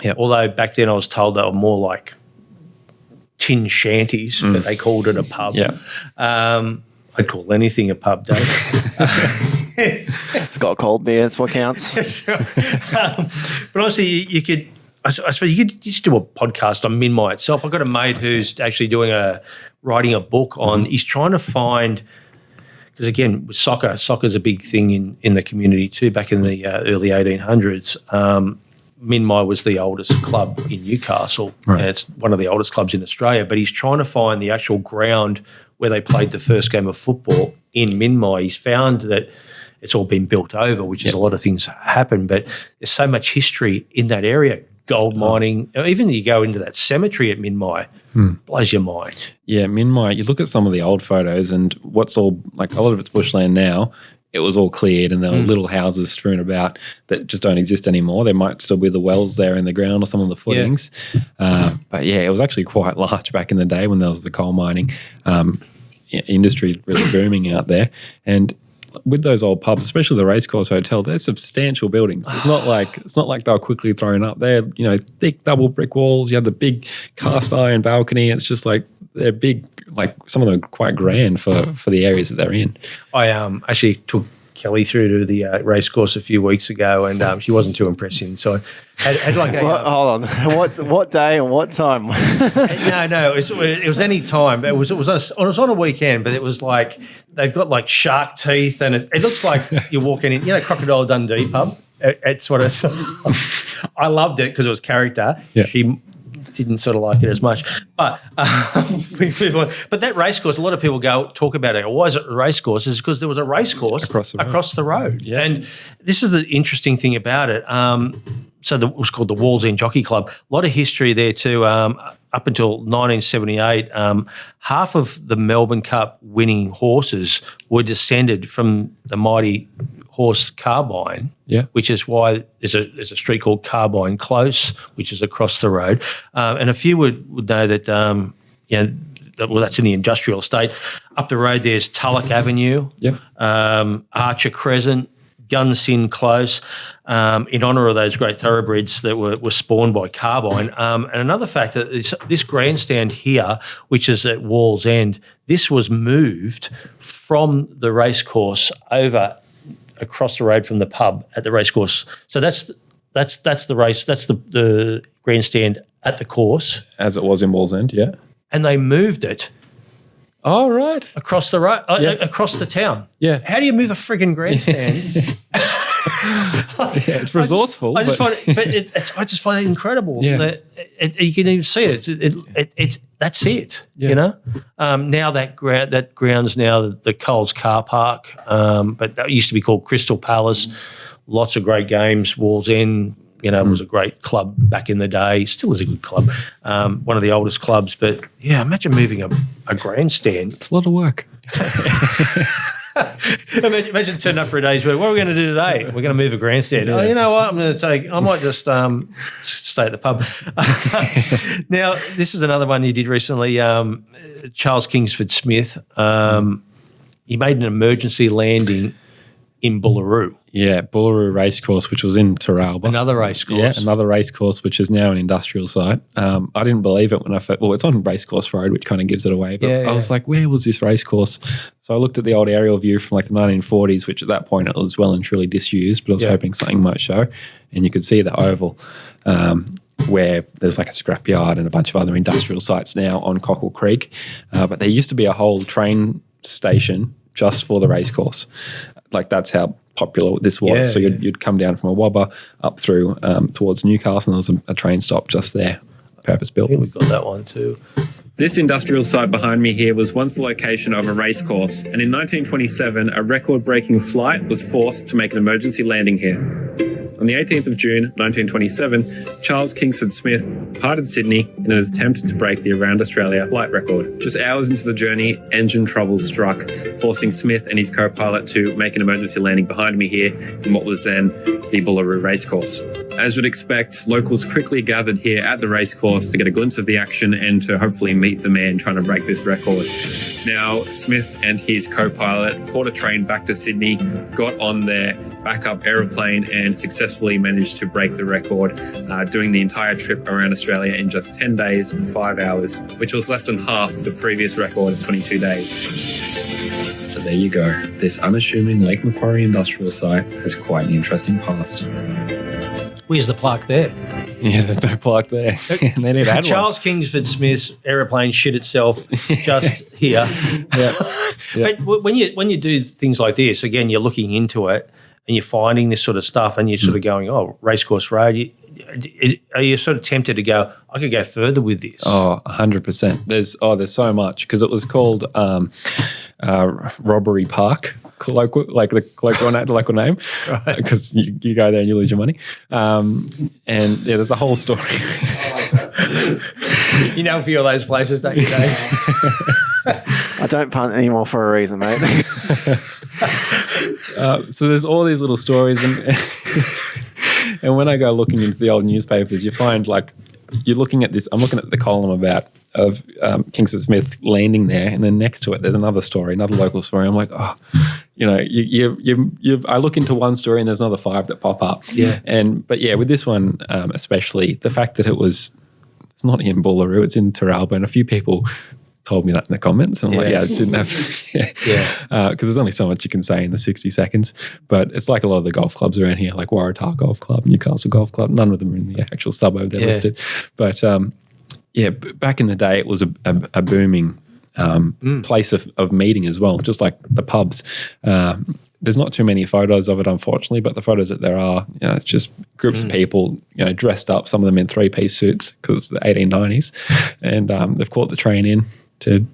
Yep. Although back then I was told they were more like tin shanties, but they called it a pub. Yeah. I'd call anything a pub, Dave. It's got cold beer. That's what counts. But honestly, you could. I suppose you could just do a podcast on Minmi itself. I've got a mate who's actually writing a book on. He's trying to find, because again, with soccer's a big thing in the community too. Back in the early 1800s, Minmi was the oldest club in Newcastle. Right. It's one of the oldest clubs in Australia. But he's trying to find the actual ground where they played the first game of football in Minmi. He's found that it's all been built over, which is a lot of things happen. But there's so much history in that area. Gold mining, even you go into that cemetery at Minmi, blows your mind. Yeah, Minmi, you look at some of the old photos and what's all, like a lot of it's bushland now, it was all cleared and there were little houses strewn about that just don't exist anymore. There might still be the wells there in the ground or some of the footings. But yeah, it was actually quite large back in the day when there was the coal mining industry really booming out there. And with those old pubs, especially the Racecourse Hotel, they're substantial buildings. It's not like they were quickly thrown up. They're thick double brick walls. You have the big cast iron balcony. It's just like they're big. Like some of them are quite grand for the areas that they're in. I actually took Kelly through to the Racecourse a few weeks ago, and she wasn't too impressive. So I had like a hold on, what day and what time? No, it was any time. It was on a weekend, but it was like they've got like shark teeth, and it looks like you're walking in. Crocodile Dundee pub. It's what I loved it because it was character. Yeah. She didn't sort of like it as much, but we move on. But that racecourse, a lot of people talk about it. Why is it a racecourse? Is because there was a racecourse across the road. Yeah. And this is the interesting thing about it. It was called the Wallsend Jockey Club. A lot of history there too. Up until 1978, half of the Melbourne Cup winning horses were descended from the mighty horse Carbine, which is why there's a street called Carbine Close, which is across the road. And a few would know that, that's in the industrial estate. Up the road there's Tulloch Avenue, Archer Crescent, Gunsin Close, in honour of those great thoroughbreds that were spawned by Carbine. And another fact that this grandstand here, which is at Wallsend, this was moved from the racecourse over across the road from the pub at the racecourse. So that's the race. That's the grandstand at the course, as it was in Wallsend. Yeah, and they moved it. Oh, right. Across the road, across the town. Yeah. How do you move a frigging grandstand? It's resourceful. I just find it incredible. Yeah. That you can even see it. That's it. Yeah. You know. Now that ground's now the Coles car park, but that used to be called Crystal Palace. Lots of great games. Wallsend, was a great club back in the day. Still is a good club. One of the oldest clubs. But yeah, imagine moving a grandstand. It's a lot of work. Imagine turning up for a day's work. What are we going to do today? We're going to move a grandstand. Yeah. Oh, you know what? I might just stay at the pub. Now, this is another one you did recently. Charles Kingsford Smith. He made an emergency landing in Bullaroo. Yeah, Bullaroo Racecourse, which was in Terralba. Another race course. Yeah, another racecourse, which is now an industrial site. I didn't believe it when I first, well, it's on Racecourse Road, which kind of gives it away. But I was like, where was this racecourse? So I looked at the old aerial view from like the 1940s, which at that point it was well and truly disused, but I was hoping something might show. And you could see the oval where there's like a scrapyard and a bunch of other industrial sites now on Cockle Creek. But there used to be a whole train station just for the racecourse. Like that's how popular this was. So you'd come down from a Wobber up through towards Newcastle, and there was a train stop just there, purpose built. I think we've got that one too. This industrial site behind me here was once the location of a racecourse, and in 1927, a record-breaking flight was forced to make an emergency landing here. On the 18th of June, 1927, Charles Kingsford Smith departed Sydney in an attempt to break the Around Australia flight record. Just hours into the journey, engine troubles struck, forcing Smith and his co-pilot to make an emergency landing behind me here in what was then the Bullaroo Racecourse. As you'd expect, locals quickly gathered here at the racecourse to get a glimpse of the action and to hopefully meet the man trying to break this record. Now, Smith and his co-pilot caught a train back to Sydney, got on their backup aeroplane and successfully managed to break the record, doing the entire trip around Australia in just 10 days and 5 hours, which was less than half the previous record of 22 days. So there you go. This unassuming Lake Macquarie industrial site has quite an interesting past. Where's the plaque there? Yeah, there's no plaque there. They need to add Charles Kingsford Smith's aeroplane shit itself just here. But when you do things like this, again, you're looking into it and you're finding this sort of stuff and you're sort of going, oh, Racecourse Road. Are you sort of tempted to go, I could go further with this? Oh, 100%. There's so much because it was called Robbery Park. Like the local name, because you go there and you lose your money. And there's a whole story. You know a few of those places, don't you, Dave? I don't punt anymore for a reason, mate. So there's all these little stories, and when I go looking into the old newspapers, you find like you're looking at this. I'm looking at the column of Kingsford Smith landing there, and then next to it there's another story, another local story. I'm like, oh, you know, I look into one story and there's another 5 that pop up. But with this one especially, the fact that it's not in Bullaroo, it's in Terralba, and a few people told me that in the comments, and I'm like, I just didn't have because there's only so much you can say in the 60 seconds. But it's like a lot of the golf clubs around here, like Waratah Golf Club, Newcastle Golf Club. None of them are in the actual suburb they're listed, but. Back in the day, it was a booming place of meeting as well, just like the pubs. There's not too many photos of it, unfortunately, but the photos that there are, it's just groups of people, dressed up, some of them in 3-piece suits because it's the 1890s, and they've caught the train in to,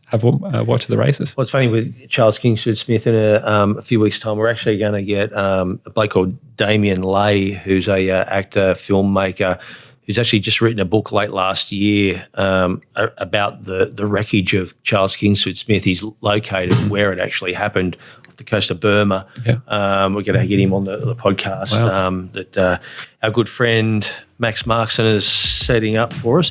have watch the races. Well, it's funny with Charles Kingsford Smith in a few weeks' time, we're actually going to get a bloke called Damien Lay, who's a actor, filmmaker, who's actually just written a book late last year about the wreckage of Charles Kingsford Smith. He's located where it actually happened, off the coast of Burma. We're going to get him on the podcast that our good friend Max Markson is setting up for us.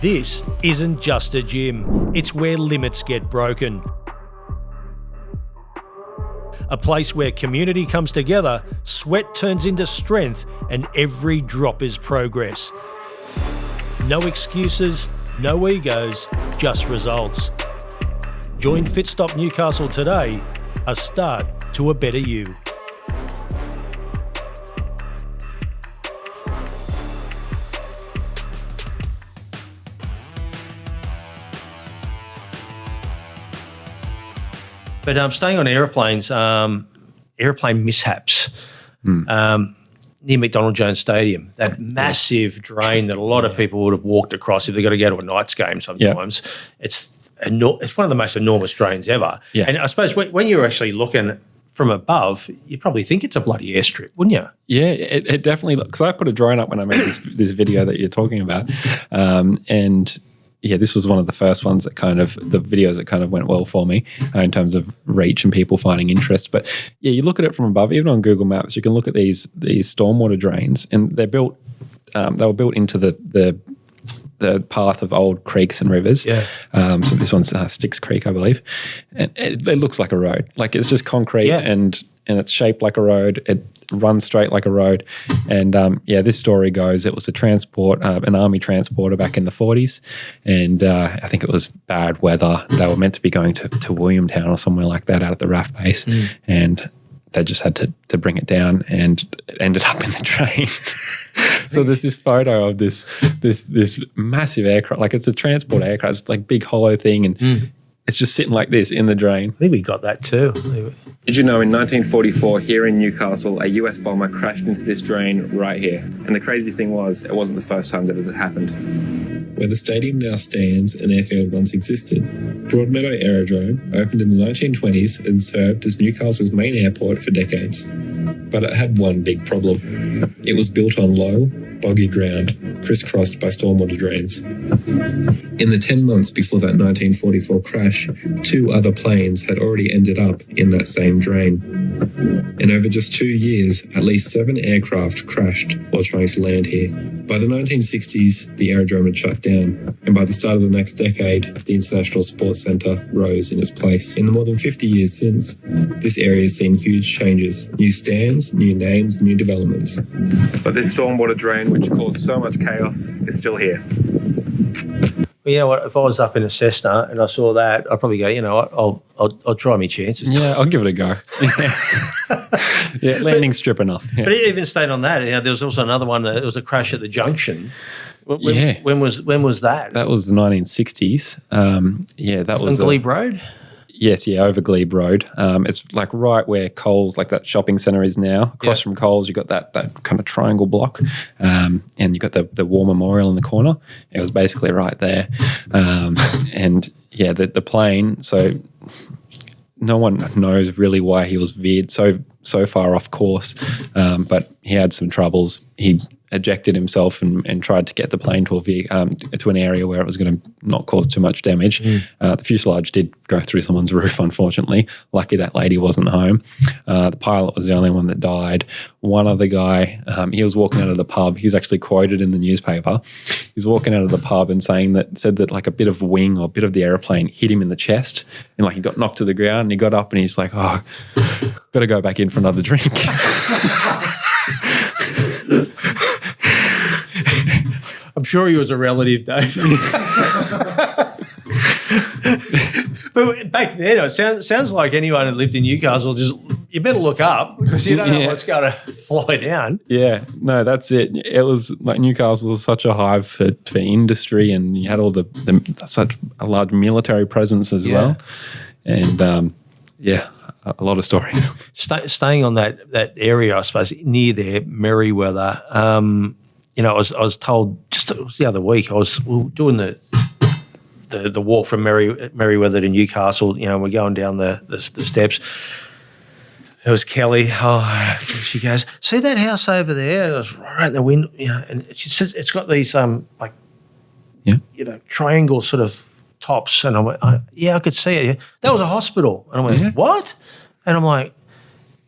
This isn't just a gym. It's where limits get broken. A place where community comes together, sweat turns into strength, and every drop is progress. No excuses, no egos, just results. Join Fitstop Newcastle today, a start to a better you. But staying on aeroplanes, aeroplane mishaps near McDonald Jones Stadium, that massive drain that a lot of people would have walked across if they got to go to a Knights game sometimes. It's one of the most enormous drains ever. And I suppose when you're actually looking from above, you probably think it's a bloody airstrip, wouldn't you? Yeah, it definitely, because I put a drone up when I made this video that you're talking about, and this was one of the first ones that the videos that kind of went well for me in terms of reach and people finding interest. But you look at it from above, even on Google Maps, you can look at these stormwater drains, and they're built. They were built into the the path of old creeks and rivers. Yeah. So this one's Styx Creek, I believe. And it looks like a road. Like it's just concrete and it's shaped like a road. It runs straight like a road. And this story goes, it was a transport, an army transporter back in the 40s. And I think it was bad weather. They were meant to be going to Williamtown or somewhere like that out at the RAF base. And they just had to bring it down, and it ended up in the drain. So there's this photo of this massive aircraft, like it's a transport aircraft, it's like big hollow thing, and it's just sitting like this in the drain. I think we got that too. Did you know in 1944 here in Newcastle, a US bomber crashed into this drain right here? And the crazy thing was, it wasn't the first time that it had happened. Where the stadium now stands, an airfield once existed. Broadmeadow Aerodrome opened in the 1920s and served as Newcastle's main airport for decades. But it had one big problem. It was built on low, boggy ground, crisscrossed by stormwater drains. In the 10 months before that 1944 crash, 2 other planes had already ended up in that same drain. And over just 2 years, at least 7 aircraft crashed while trying to land here. By the 1960s, the aerodrome had shut down, and by the start of the next decade, the International Sports Centre rose in its place. In the more than 50 years since, this area has seen huge changes, new stands, new names, new developments. But this stormwater drain, which caused so much chaos, is still here. Well, you know what? If I was up in a Cessna and I saw that, I'd probably go, you know what? I'll try my chances. Yeah, I'll give it a go. Yeah, landing strip enough. Yeah. But even staying on that, there was also another one. It was a crash at the junction. When was that? That was the 1960s. That was on Glebe Road. Yes, over Glebe Road. It's like right where Coles, like that shopping centre is now. Across from Coles, you got that kind of triangle block, and you got the War Memorial in the corner. It was basically right there, the plane. So no one knows really why he was veered so far off course, but he had some troubles. He ejected himself and tried to get the plane to an area where it was going to not cause too much damage. The fuselage did go through someone's roof, unfortunately. Lucky that lady wasn't home. The pilot was the only one that died. One other guy, he was walking out of the pub. He's actually quoted in the newspaper. He's walking out of the pub and said that like a bit of wing or a bit of the aeroplane hit him in the chest, and like he got knocked to the ground, and he got up and he's like, oh, got to go back in for another drink. I'm sure he was a relative, Dave. But back then, it sounds like anyone who lived in Newcastle, you better look up because you don't know what's going to fly down. Yeah, no, that's it. It was like Newcastle was such a hive for industry, and you had all such a large military presence as well. And a lot of stories. Staying on that area, I suppose, near there, Merriweather. I was told it was the other week. We were doing the walk from Merriweather to Newcastle. We're going down the steps. It was Kelly. Oh, she goes, see that house over there? It was right in the window. And she says it's got these triangle sort of tops. And I went, I could see it. That was a hospital. And I went, what? And I'm like,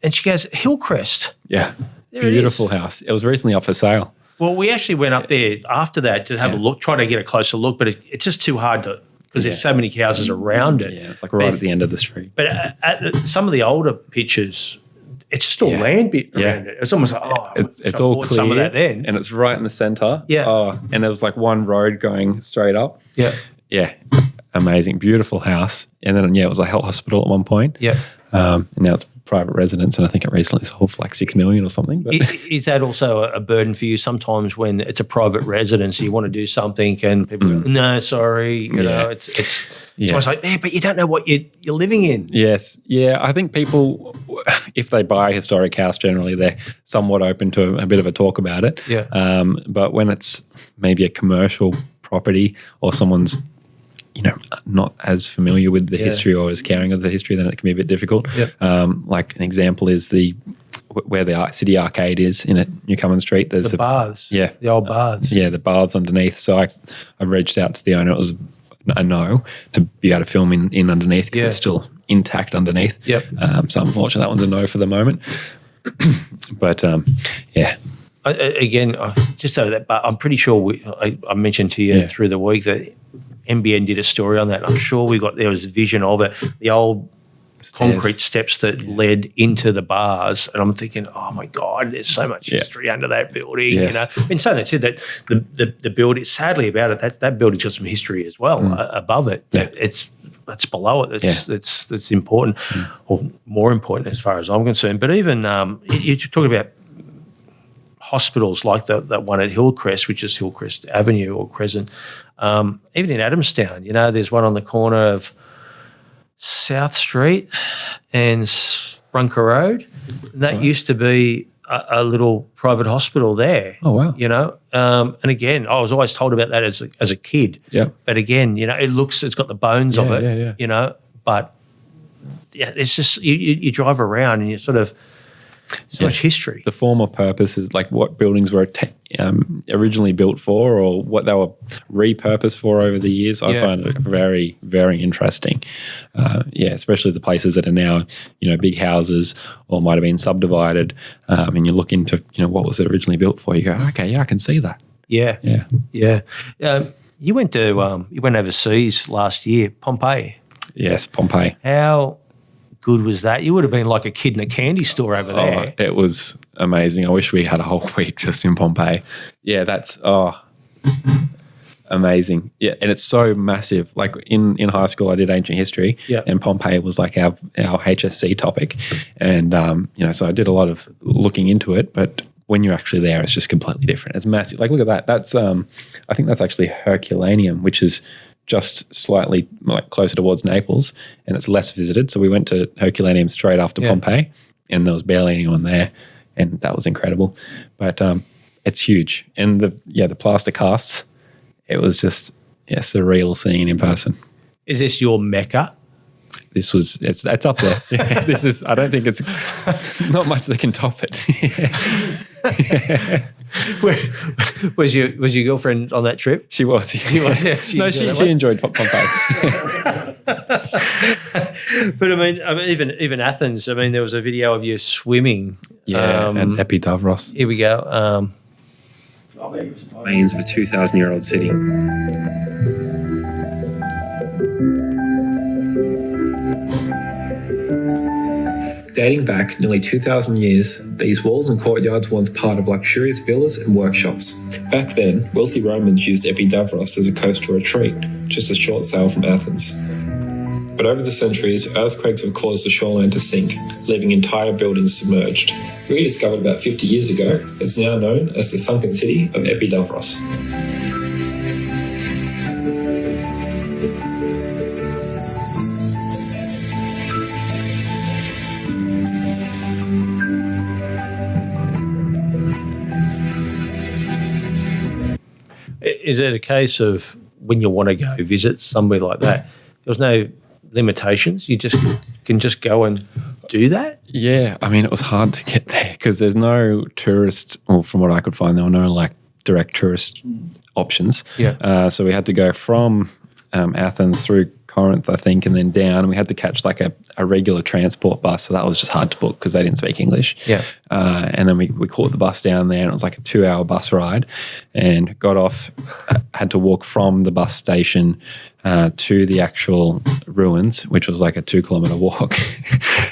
and she goes, Hillcrest. Yeah, beautiful house. It was recently up for sale. Well, we actually went up there after that to have a look, try to get a closer look, but it's just too hard to because there's so many houses around it. Yeah, it's like right at the end of the street. But at some of the older pictures, it's just all land bit around it. It's almost like, it's all clear. Some of that then. And it's right in the centre. Yeah. Oh, and there was like one road going straight up. Yeah. Yeah. Amazing. Beautiful house. And then, it was a health hospital at one point. Yeah. And now it's private residence, and I think it recently sold for like $6 million or something. But is that also a burden for you sometimes when it's a private residence, you want to do something and people go, no, sorry, you know, it's almost like, but you don't know what you're living in. Yes. Yeah, I think people, if they buy a historic house, generally they're somewhat open to a bit of a talk about it. Yeah. But when it's maybe a commercial property or someone's not as familiar with the history or as caring of the history, then it can be a bit difficult. Yep. Like an example is where the City Arcade is in Newcomen Street. There's the baths. Yeah. The old baths. Yeah, the baths underneath. So I reached out to the owner. It was a no to be able to film in underneath because it's still intact underneath. Yep. So unfortunately that one's a no for the moment. But again, just over that, but I'm pretty sure I mentioned to you through the week that NBN did a story on that. I'm sure there was a vision of it, the old concrete steps that led into the bars, and I'm thinking, oh my God, there's so much history under that building. Yes. You know, and saying that too, that the building, sadly about it, that building's got some history as well above it. Yeah. It's below it. That's important, or more important as far as I'm concerned. But even you're talking about hospitals like that one at Hillcrest, which is Hillcrest Avenue or Crescent. Even in Adamstown, you know, there's one on the corner of South Street and Sprunker Road. That used to be a little private hospital there. Oh, wow. You know, and again, I was always told about that as a kid. Yeah. But again, you know, it's got the bones of it. Yeah. You know, but it's just you drive around and you sort of so much history. The former purposes, like what buildings were originally built for, or what they were repurposed for over the years, I find it very, very interesting. Especially the places that are now, you know, big houses or might have been subdivided, and you look into, you know, what was it originally built for. You go, okay, yeah, I can see that. Yeah. You went overseas last year, Pompeii. Yes, Pompeii. How good was that? You would have been like a kid in a candy store over there. It was amazing. I wish we had a whole week just in Pompeii. Yeah, that's amazing. Yeah, and it's so massive. Like in high school, I did ancient history, and Pompeii was like our HSC topic, and you know, so I did a lot of looking into it. But when you're actually there, it's just completely different. It's massive. Like, look at that. That's I think that's actually Herculaneum, which is just slightly like closer towards Naples, and it's less visited. So we went to Herculaneum straight after Pompeii, and there was barely anyone there, and that was incredible. But it's huge, and the plaster casts, it was just surreal seeing it in person. Is this your Mecca? It's up there. This is. I don't think it's not much that can top it. Was your girlfriend on that trip? She was. She was. Yeah, she enjoyed Pompeii. But I mean, even Athens. I mean, there was a video of you swimming. And Epidavros. Here we go. Remains of a 2,000-year-old city. Dating back nearly 2,000 years, these walls and courtyards were once part of luxurious villas and workshops. Back then, wealthy Romans used Epidavros as a coastal retreat, just a short sail from Athens. But over the centuries, earthquakes have caused the shoreline to sink, leaving entire buildings submerged. Rediscovered about 50 years ago, it's now known as the sunken city of Epidavros. Is it a case of when you want to go visit somewhere like that, there's no limitations? You just can just go and do that? Yeah, I mean, it was hard to get there because there's no tourist, or from what I could find, there were no like direct tourist options. Yeah. So we had to go from Athens through Corinth, I think, and then down. And we had to catch like a regular transport bus. So that was just hard to book because they didn't speak English. Yeah. And then we caught the bus down there, and it was like a 2-hour bus ride, and got off, had to walk from the bus station to the actual ruins, which was like a 2-kilometer walk.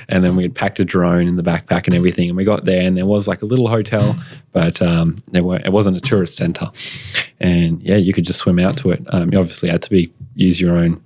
And then we had packed a drone in the backpack and everything. And we got there, and there was like a little hotel, but it wasn't a tourist center. And yeah, you could just swim out to it. You obviously had to use your own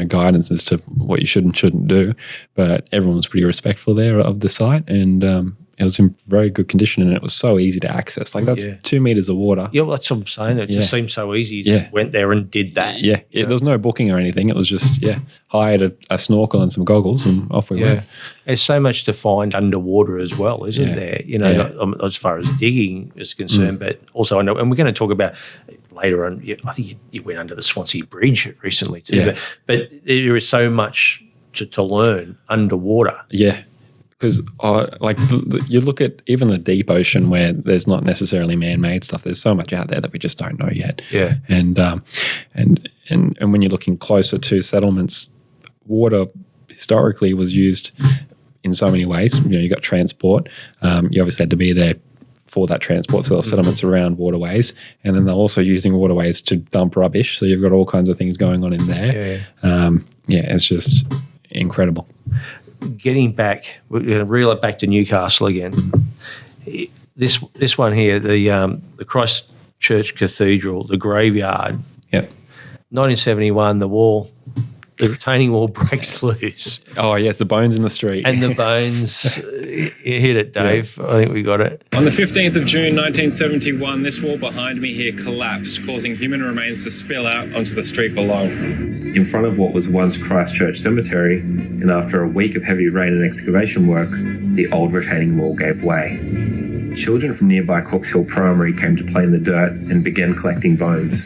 guidance as to what you should and shouldn't do. But everyone was pretty respectful there of the site, and it was in very good condition, and it was so easy to access. Like that's 2 meters of water. Yeah, well, that's what I'm saying. It just seems so easy. You just went there and did that. Yeah. There was no booking or anything. It was just, hired a snorkel and some goggles, and off we went. There's so much to find underwater as well, isn't there? You know, not as far as digging is concerned, but also I know, and we're going to talk about later on. I think you went under the Swansea Bridge recently too. Yeah. But there is so much to learn underwater. Yeah. Because you look at even the deep ocean where there's not necessarily man-made stuff. There's so much out there that we just don't know yet. Yeah. And when you're looking closer to settlements, water historically was used in so many ways. You know, you got transport. You obviously had to be there for that transport. So they'll settlements around waterways, and then they're also using waterways to dump rubbish. So you've got all kinds of things going on in there. It's just incredible. Getting back, we're going to reel it back to Newcastle again. This one here, the Christchurch Cathedral, the graveyard. Yep. 1971, the retaining wall breaks loose. Oh, yes, the bones in the street. And the bones, you hit it, Dave. Yeah. I think we got it. On the 15th of June 1971, this wall behind me here collapsed, causing human remains to spill out onto the street below. In front of what was once Christchurch Cemetery, and after a week of heavy rain and excavation work, the old retaining wall gave way. Children from nearby Cooks Hill Primary came to play in the dirt and began collecting bones.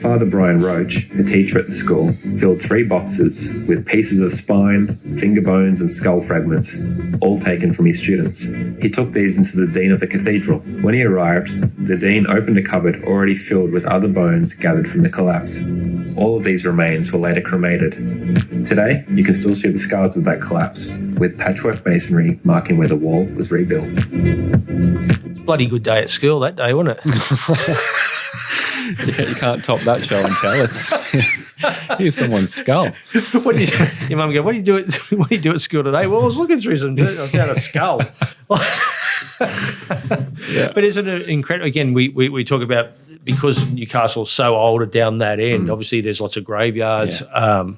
Father Brian Roach, a teacher at the school, filled 3 boxes with pieces of spine, finger bones and skull fragments, all taken from his students. He took these into the dean of the cathedral. When he arrived, the dean opened a cupboard already filled with other bones gathered from the collapse. All of these remains were later cremated. Today, you can still see the scars of that collapse, with patchwork masonry marking where the wall was rebuilt. It's a bloody good day at school that day, wasn't it? Yeah, you can't top that show and tell. It's here's someone's skull. Your mum go, what do you do at school today? Well, I was looking through some dirt. I found a skull. Yeah. But isn't it incredible? Again, we talk about, because Newcastle's so older down that end, obviously there's lots of graveyards. Yeah.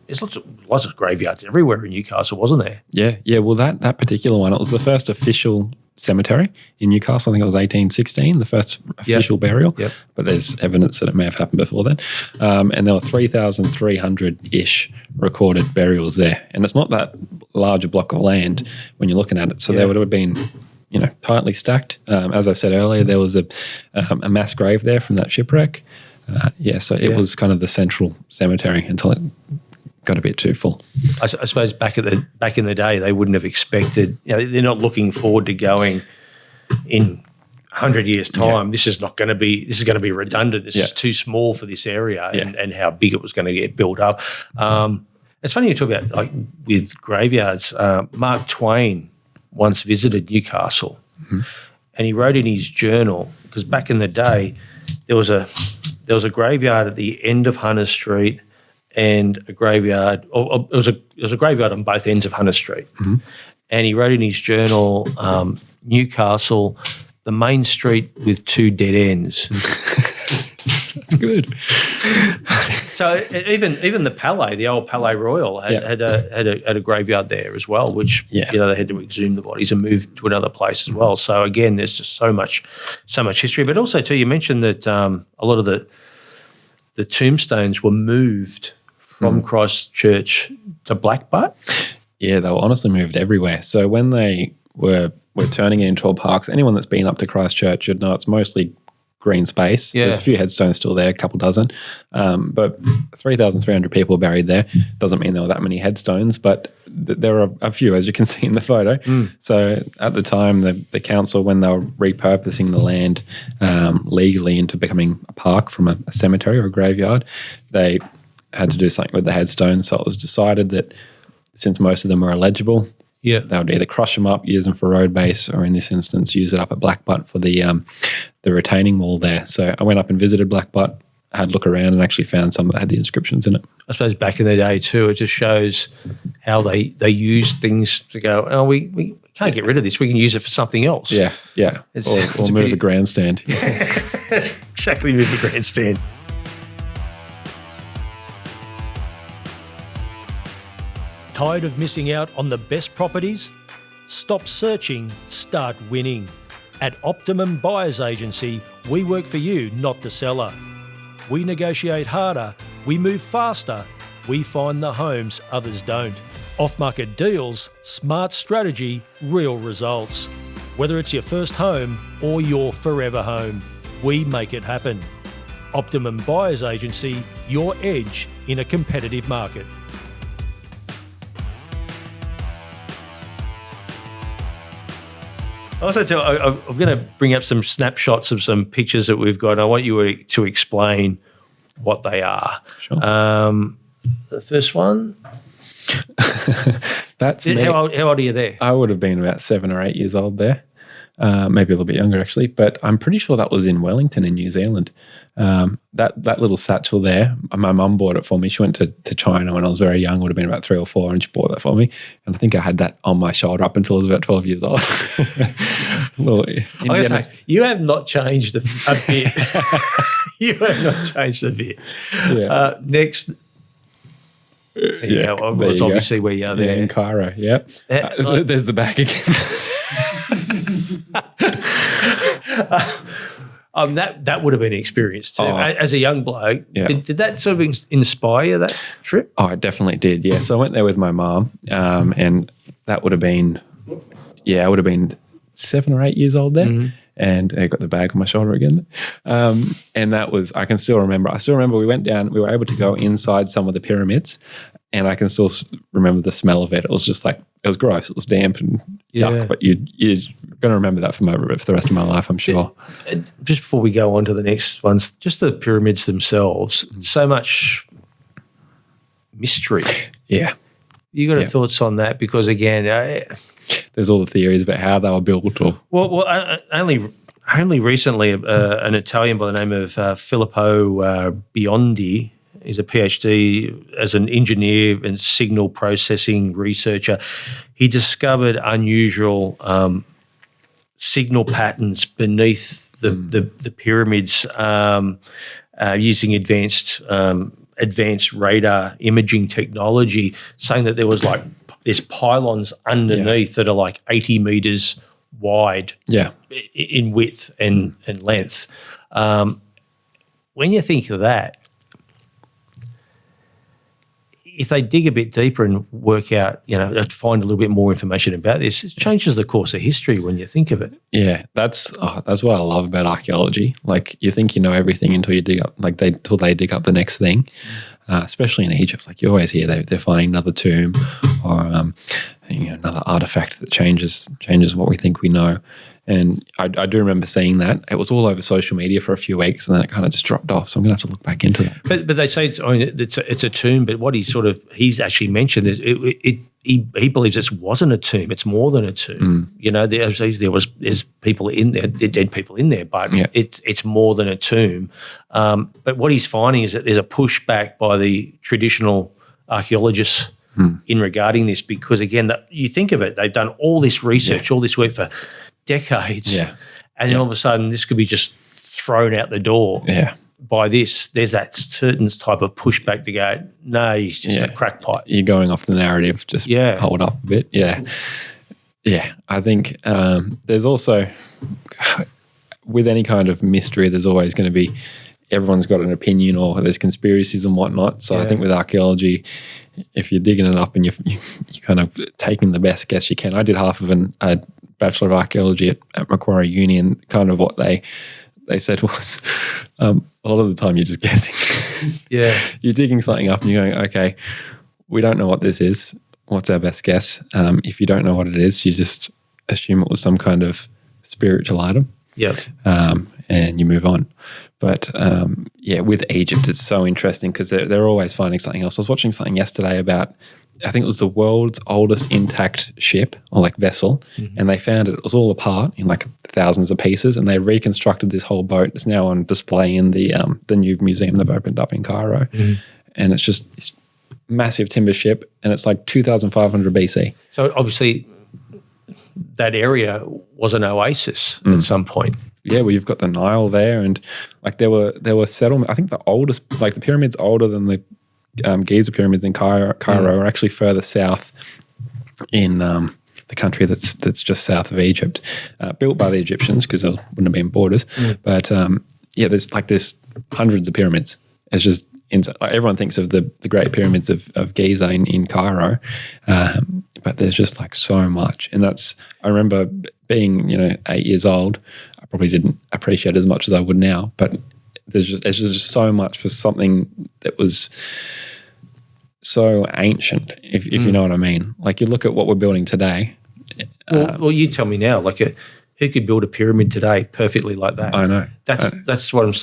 There's lots of graveyards everywhere in Newcastle, wasn't there? Yeah. Well, that particular one, it was the first official cemetery in Newcastle. I think it was 1816, the first official burial. Yep. But there's evidence that it may have happened before then. And there were 3,300-ish recorded burials there. And it's not that large a block of land when you're looking at it. So there would have been, tightly stacked. As I said earlier, there was a mass grave there from that shipwreck. So it was kind of the central cemetery until it got a bit too full. I suppose back in the day, they wouldn't have expected. They're not looking forward to going in 100 years' time. Yeah. This is going to be redundant. This is too small for this area, and how big it was going to get built up. It's funny you talk about, like, with graveyards. Mark Twain once visited Newcastle, and he wrote in his journal, because back in the day there was a graveyard at the end of Hunter Street, and a graveyard, or it was a graveyard on both ends of Hunter Street. And he wrote in his journal, Newcastle, the main street with 2 dead ends. That's good. So even the Palais, the old Palais Royal, had a graveyard there as well, which they had to exhume the bodies and move to another place as well. So again, there's just so much history. But also too, you mentioned that a lot of the tombstones were moved from Christchurch to Blackbutt. Yeah, they were honestly moved everywhere. So when they were turning it into a park, so anyone that's been up to Christchurch should know it's mostly green space. Yeah. There's a few headstones still there, a couple dozen. But 3,300 people buried there. Doesn't mean there were that many headstones, but there were a few, as you can see in the photo. So at the time, the council, when they were repurposing the land legally into becoming a park from a cemetery or a graveyard, they had to do something with the headstones. So it was decided that since most of them were illegible, they would either crush them up, use them for road base, or in this instance, use it up at Blackbutt for the retaining wall there. So I went up and visited Blackbutt, had a look around, and actually found some that had the inscriptions in it. I suppose back in the day too, it just shows how they used things to go, oh, we can't get rid of this. We can use it for something else. Yeah. Or move the grandstand. Exactly, move the grandstand. Tired of missing out on the best properties? Stop searching, start winning. At Optimum Buyers Agency, we work for you, not the seller. We negotiate harder, we move faster, we find the homes others don't. Off-market deals, smart strategy, real results. Whether it's your first home or your forever home, we make it happen. Optimum Buyers Agency, your edge in a competitive market. Also, I'm going to bring up some snapshots of some pictures that we've got. I want you to explain what they are. Sure. The first one. That's me. How old are you there? I would have been about 7 or 8 years old there. maybe a little bit younger actually, but I'm pretty sure that was in Wellington in New Zealand. That little satchel there, my mum bought it for me. She went to China when I was very young, would have been about 3 or 4, and she bought that for me. And I think I had that on my shoulder up until I was about 12 years old. I gotta say, you have not changed a bit. You have not changed a bit. Yeah. Next. There you go. Well, it's obviously where you are there. In Cairo, yeah. There's the back again. That would have been an experience too. As a young bloke, did that sort of inspire you, that trip? Oh, it definitely did, yeah. So I went there with my mum, and that would have been, I would have been 7 or 8 years old then. Mm-hmm. And I got the bag on my shoulder again. And that was, I still remember we went down, we were able to go inside some of the pyramids, and I can still remember the smell of it. It was just like, it was gross. It was damp and yuck, but you're going to remember that for the rest of my life, I'm sure. Just before we go on to the next ones, just the pyramids themselves, so much mystery. Yeah. You got thoughts on that? Because again, there's all the theories about how they were built. Only recently, an Italian by the name of Filippo Biondi, he's a PhD as an engineer and signal processing researcher. He discovered unusual signal patterns beneath the pyramids using advanced radar imaging technology, saying that there was there's pylons underneath that are like 80 meters wide in width and length. When you think of that, if they dig a bit deeper and work out, find a little bit more information about this, it changes the course of history when you think of it. Yeah, that's what I love about archaeology. Like, you think you know everything until you dig up, until they dig up the next thing. Especially in Egypt, like you always hear they're finding another tomb or another artifact that changes what we think we know. And I do remember seeing that. It was all over social media for a few weeks, and then it kind of just dropped off. So I'm going to have to look back into that. But they say it's a tomb. But what he's actually mentioned is he believes it wasn't a tomb. It's more than a tomb. There's people in there, dead people in there, but it's more than a tomb. But what he's finding is that there's a pushback by the traditional archaeologists in regarding this, because again, you think of it, they've done all this research, all this work for decades, and then all of a sudden this could be just thrown out the door by this. There's that certain type of pushback to go, no, he's just a crackpot. You're going off the narrative, just hold up a bit. I think there's also, with any kind of mystery, there's always going to be, everyone's got an opinion, or there's conspiracies and whatnot. So I think with archaeology, if you're digging it up and you're kind of taking the best guess you can. I did half of a Bachelor of Archaeology at Macquarie Uni, and kind of what they said was a lot of the time you're just guessing. You're digging something up and you're going, okay, we don't know what this is. What's our best guess? If you don't know what it is, you just assume it was some kind of spiritual item. Yes. And you move on. But with Egypt, it's so interesting because they're always finding something else. I was watching something yesterday about, I think it was the world's oldest intact ship or vessel, and they found it was all apart in thousands of pieces, and they reconstructed this whole boat. It's now on display in the new museum they've opened up in Cairo, and it's just this massive timber ship, and it's 2,500 BC. So obviously that area was an oasis at some point. Yeah, well, you've got the Nile there, and there were settlements. I think the oldest, the pyramids older than the Giza pyramids in Cairo are actually further south in the country that's just south of Egypt, built by the Egyptians because there wouldn't have been borders. But there's hundreds of pyramids. It's just insane. Everyone thinks of the Great Pyramids of Giza in Cairo, but there's just so much. And I remember being 8 years old. I probably didn't appreciate it as much as I would now, but there's just so much for something that was so ancient, if you know what I mean. You look at what we're building today. Well, you tell me now, who could build a pyramid today perfectly like that? I know. That's what I'm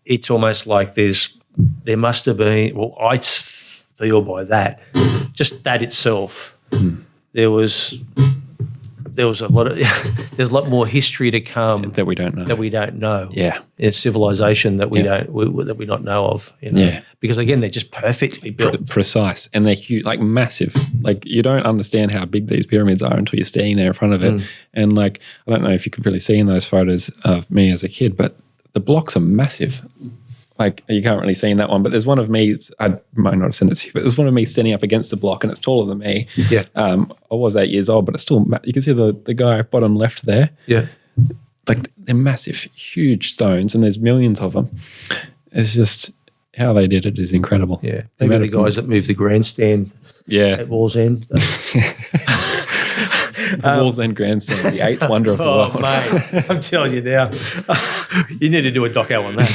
it's almost like there must have been, well, I feel by that, just that itself, there was there was a lot of there's a lot more history to come that we don't know. Yeah, in civilization that we not know of. You know? Yeah, because again, they're just perfectly built, precise, and they're huge, like massive. Like you don't understand how big these pyramids are until you're standing there in front of it. And like I don't know if you could really see in those photos of me as a kid, but the blocks are massive. Like you can't really see in that one, but there's one of me. I might not have sent it to you, but there's one of me standing up against the block, and it's taller than me. Yeah. I was 8 years old, but it's still. You can see the guy bottom left there. Yeah. Like they're massive, huge stones, and there's millions of them. It's just how they did it is incredible. Yeah. Maybe the guys that moved the grandstand. At Wallsend. The Wallsend grandstand, the eighth wonder of the world. Mate, I'm telling you now, you need to do a doco on that.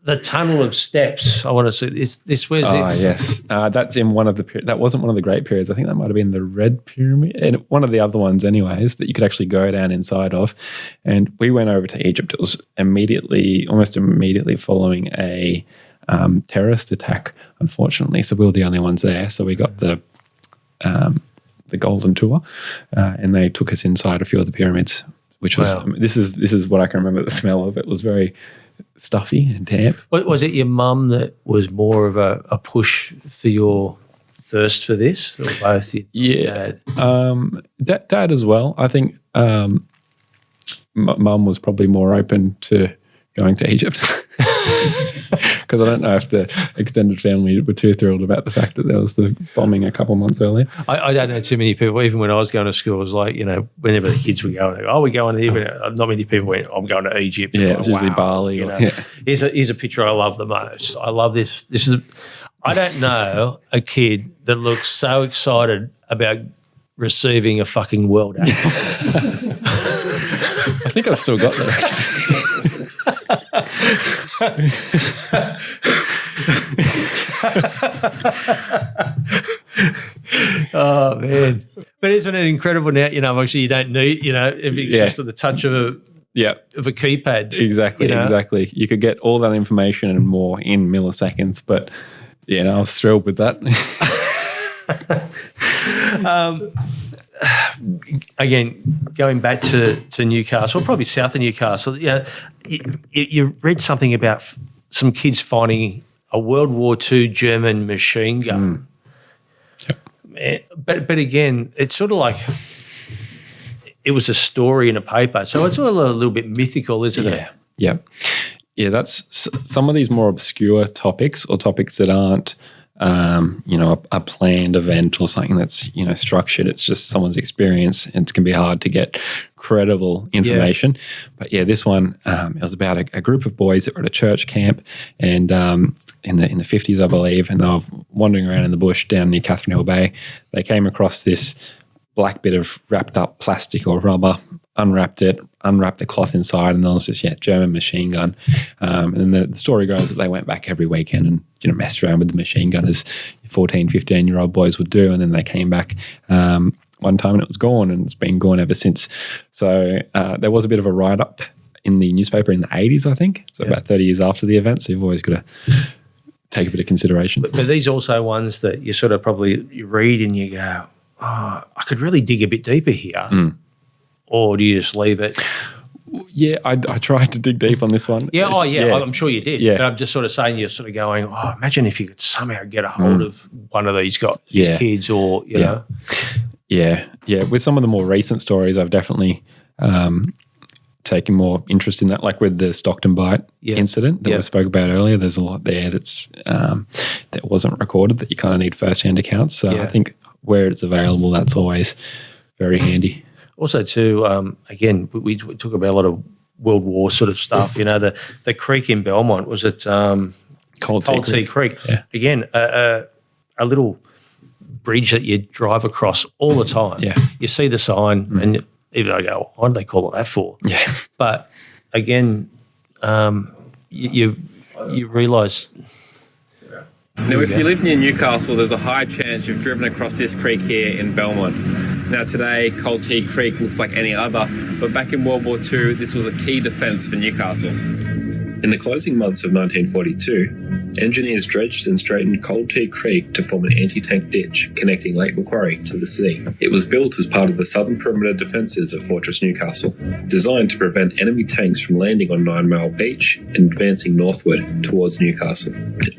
The tunnel of steps. I want to see this. Where's it? Yes, that's in one of the. That wasn't one of the Great Pyramids. I think that might have been the Red Pyramid, and one of the other ones, anyways, that you could actually go down inside of. And we went over to Egypt. It was almost immediately following a terrorist attack, unfortunately. So we were the only ones there. So we got the Golden Tour, and they took us inside a few of the pyramids, which was this is what I can remember. The smell of it was very stuffy and damp. Was it your mum that was more of a push for your thirst for this, or both? Your dad? Dad as well. I think mum was probably more open to going to Egypt. Because I don't know if the extended family were too thrilled about the fact that there was the bombing a couple of months earlier. I don't know too many people. Even when I was going to school, it was like, whenever the kids were going, we're going here. Not many people went, I'm going to Egypt. Yeah, it's usually Bali. Here's a picture I love the most. I love this. I don't know a kid that looks so excited about receiving a fucking world aid. I think I've still got that. Oh man! But isn't it incredible now? Obviously you don't need, if it's just at the touch of a keypad. Exactly. You could get all that information and more in milliseconds. But I was thrilled with that. Again, going back to Newcastle, probably south of Newcastle, you read something about some kids finding a World War II German machine gun. But again, it's sort of like it was a story in a paper. So it's all a little bit mythical, isn't it? Yeah. Yeah, that's some of these more obscure topics or topics that aren't a planned event or something that's, structured. It's just someone's experience, and it can be hard to get credible information. Yeah. But this one, it was about a group of boys that were at a church camp, and in the 50s, I believe, and they were wandering around in the bush down near Catherine Hill Bay. They came across this black bit of wrapped up plastic or rubber, unwrapped the cloth inside, and there was this German machine gun. And then the story goes that they went back every weekend and messed around with the machine gun as 14, 15-year-old boys would do, and then they came back one time and it was gone, and it's been gone ever since. So there was a bit of a write-up in the newspaper in the 80s, I think, so about 30 years after the event, so you've always got to take a bit of consideration. But these also ones that you sort of you read and you go, I could really dig a bit deeper here. Or do you just leave it? Yeah, I tried to dig deep on this one. Yeah, I'm sure you did. Yeah. But I'm just sort of saying, you're sort of going, imagine if you could somehow get a hold of one of these kids or, you know. Yeah. With some of the more recent stories, I've definitely taken more interest in that, like with the Stockton Bite incident that we spoke about earlier. There's a lot there that's that wasn't recorded that you kind of need first-hand accounts. So I think where it's available, that's always very handy. Also, too, again, we talk about a lot of World War sort of stuff. The creek in Belmont, was it Cold Tea Creek? Yeah. Again, a little bridge that you drive across all the time. Yeah. You see the sign, and even I go, why do they call it that for? Yeah. But again, you realise. Now, if you live near Newcastle, there's a high chance you've driven across this creek here in Belmont. Now, today, Cold Tea Creek looks like any other, but back in World War II, this was a key defence for Newcastle. In the closing months of 1942, engineers dredged and straightened Cold Tea Creek to form an anti-tank ditch connecting Lake Macquarie to the sea. It was built as part of the southern perimeter defences of Fortress Newcastle, designed to prevent enemy tanks from landing on 9 Mile Beach and advancing northward towards Newcastle.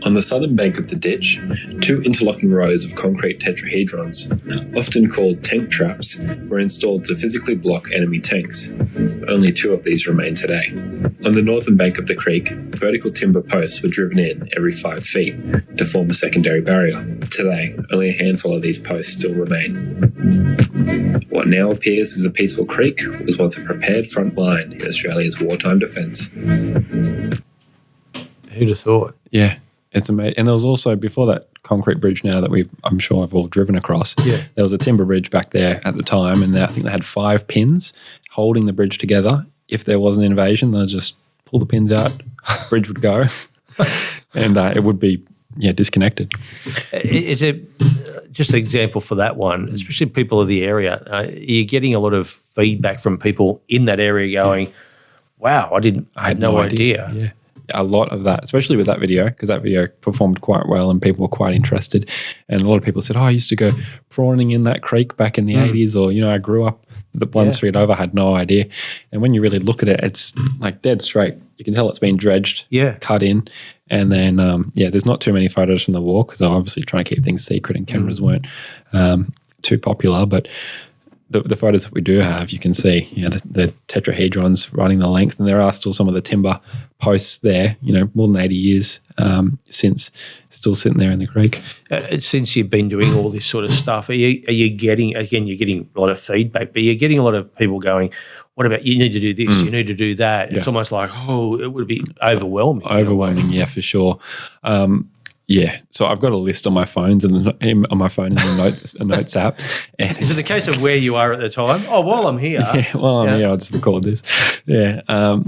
On the southern bank of the ditch, 2 interlocking rows of concrete tetrahedrons, often called tank traps, were installed to physically block enemy tanks. Only 2 of these remain today. On the northern bank of the creek, vertical timber posts were driven in every 5 feet to form a secondary barrier. Today, only a handful of these posts still remain. What now appears as a peaceful creek was once a prepared front line in Australia's wartime defence. Who'd have thought? Yeah, it's amazing. And there was also, before that concrete bridge now that I'm sure I've all driven across, there was a timber bridge back there at the time, and I think they had 5 pins holding the bridge together. If there was an invasion, they'd just pull the pins out, bridge would go, and it would be disconnected. Is it just an example for that one, especially people of the area? You're getting a lot of feedback from people in that area going, wow, I had no idea. Yeah. A lot of that, especially with that video, because that video performed quite well and people were quite interested. And a lot of people said, I used to go prawning in that creek back in the 80s, or, I grew up the one street over, had no idea. And when you really look at it, it's like dead straight. You can tell it's been dredged, cut in. And then, there's not too many photos from the war because they're obviously trying to keep things secret and cameras weren't too popular. But the photos that we do have, you can see, the tetrahedrons running the length, and there are still some of the timber posts there, more than 80 years since, still sitting there in the creek. Since you've been doing all this sort of stuff, are you getting, again, you're getting a lot of feedback, but you're getting a lot of people going, what about, you need to do this, you need to do that. It's almost like, it would be overwhelming. Overwhelming, yeah, for sure. So I've got a list on my phones and on my phone in the notes app. And is it the case of where you are at the time? Oh, while I'm here. While I'm here, I'll just record this. The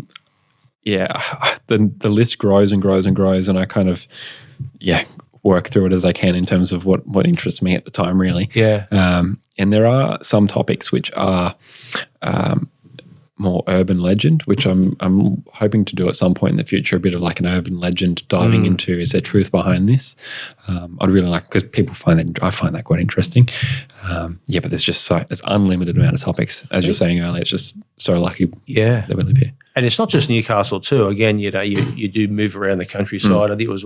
list grows and grows and grows, and I kind of work through it as I can in terms of what interests me at the time, really. And there are some topics which are more urban legend, which I'm hoping to do at some point in the future, a bit of like an urban legend diving into, is there truth behind this? I'd really like, because people I find that quite interesting. But there's just there's unlimited amount of topics. As you're saying earlier, it's just so lucky that we live here. And it's not just Newcastle too. Again, you do move around the countryside. I think it was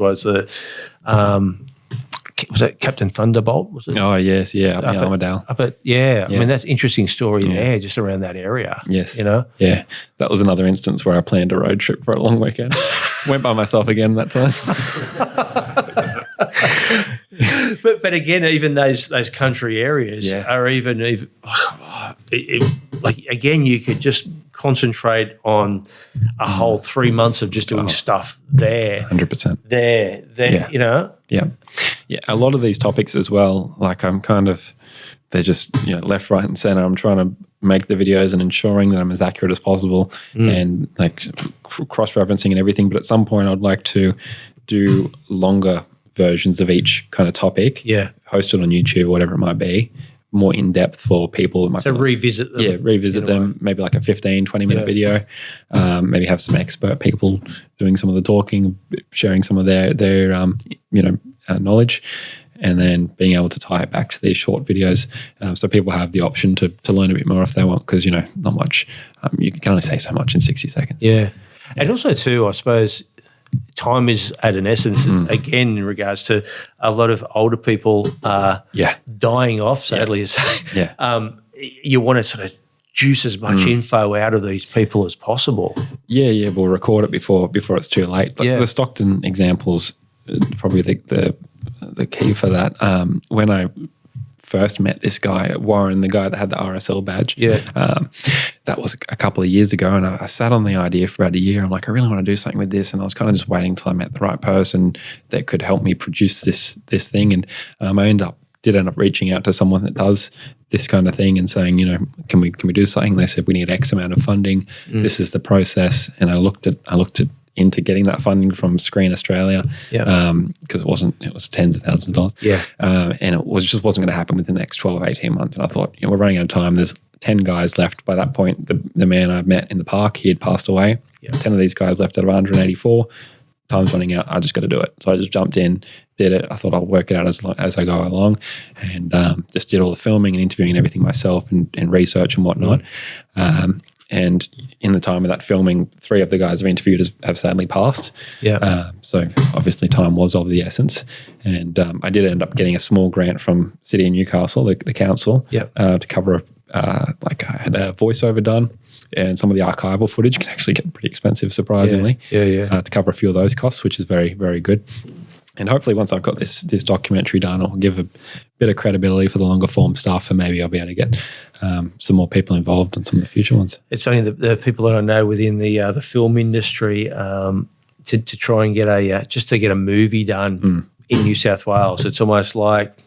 that Captain Thunderbolt? Was it? Oh, yes, up in Armidale. I mean, that's an interesting story there, just around that area. Yes. Yeah. That was another instance where I planned a road trip for a long weekend. Went by myself again that time. But again, even those country areas are even again, you could just concentrate on a whole 3 months of just doing stuff there. 100%. There, Yeah, a lot of these topics as well, like they're just left, right and center. I'm trying to make the videos and ensuring that I'm as accurate as possible and like cross-referencing and everything. But at some point I'd like to do longer versions of each kind of topic, hosted on YouTube or whatever it might be, more in-depth for people. Revisit them. Yeah, revisit them, maybe like a 15, 20-minute video. Maybe have some expert people doing some of the talking, sharing some of their knowledge, and then being able to tie it back to these short videos, so people have the option to learn a bit more if they want, because, not much. You can only say so much in 60 seconds. Yeah. And also too, I suppose, time is at an essence, again, in regards to a lot of older people dying off, sadly. You want to sort of juice as much info out of these people as possible. Yeah, we'll record it before it's too late. The Stockton example's probably the key for that. When I first met this guy, Warren, the guy that had the RSL badge, that was a couple of years ago, and I sat on the idea for about a year. I'm like, I really want to do something with this, and I was kind of just waiting until I met the right person that could help me produce this thing. And I did end up reaching out to someone that does this kind of thing and saying, can we do something? And they said, we need X amount of funding. This is the process. And I looked into getting that funding from Screen Australia, because it was tens of thousands of dollars. And it just wasn't going to happen within the next 12, 18 months. And I thought, we're running out of time. There's 10 guys left by that point. The man I met in the park, he had passed away. 10 of these guys left out of 184. time's running out. I just got to do it. So I just jumped in, did it. I thought I'll work it out as I go along, and just did all the filming and interviewing and everything myself, and research and whatnot. And in the time of that filming, 3 of the guys I've interviewed have sadly passed. Yeah. So obviously time was of the essence. And I did end up getting a small grant from City of Newcastle, the council, to cover I had a voiceover done, and some of the archival footage can actually get pretty expensive, surprisingly. To cover a few of those costs, which is very, very good. And hopefully once I've got this documentary done, it'll give a bit of credibility for the longer form stuff, and maybe I'll be able to get some more people involved in some of the future ones. It's only the people that I know within the film industry to try and get a movie done in New South Wales. It's almost like,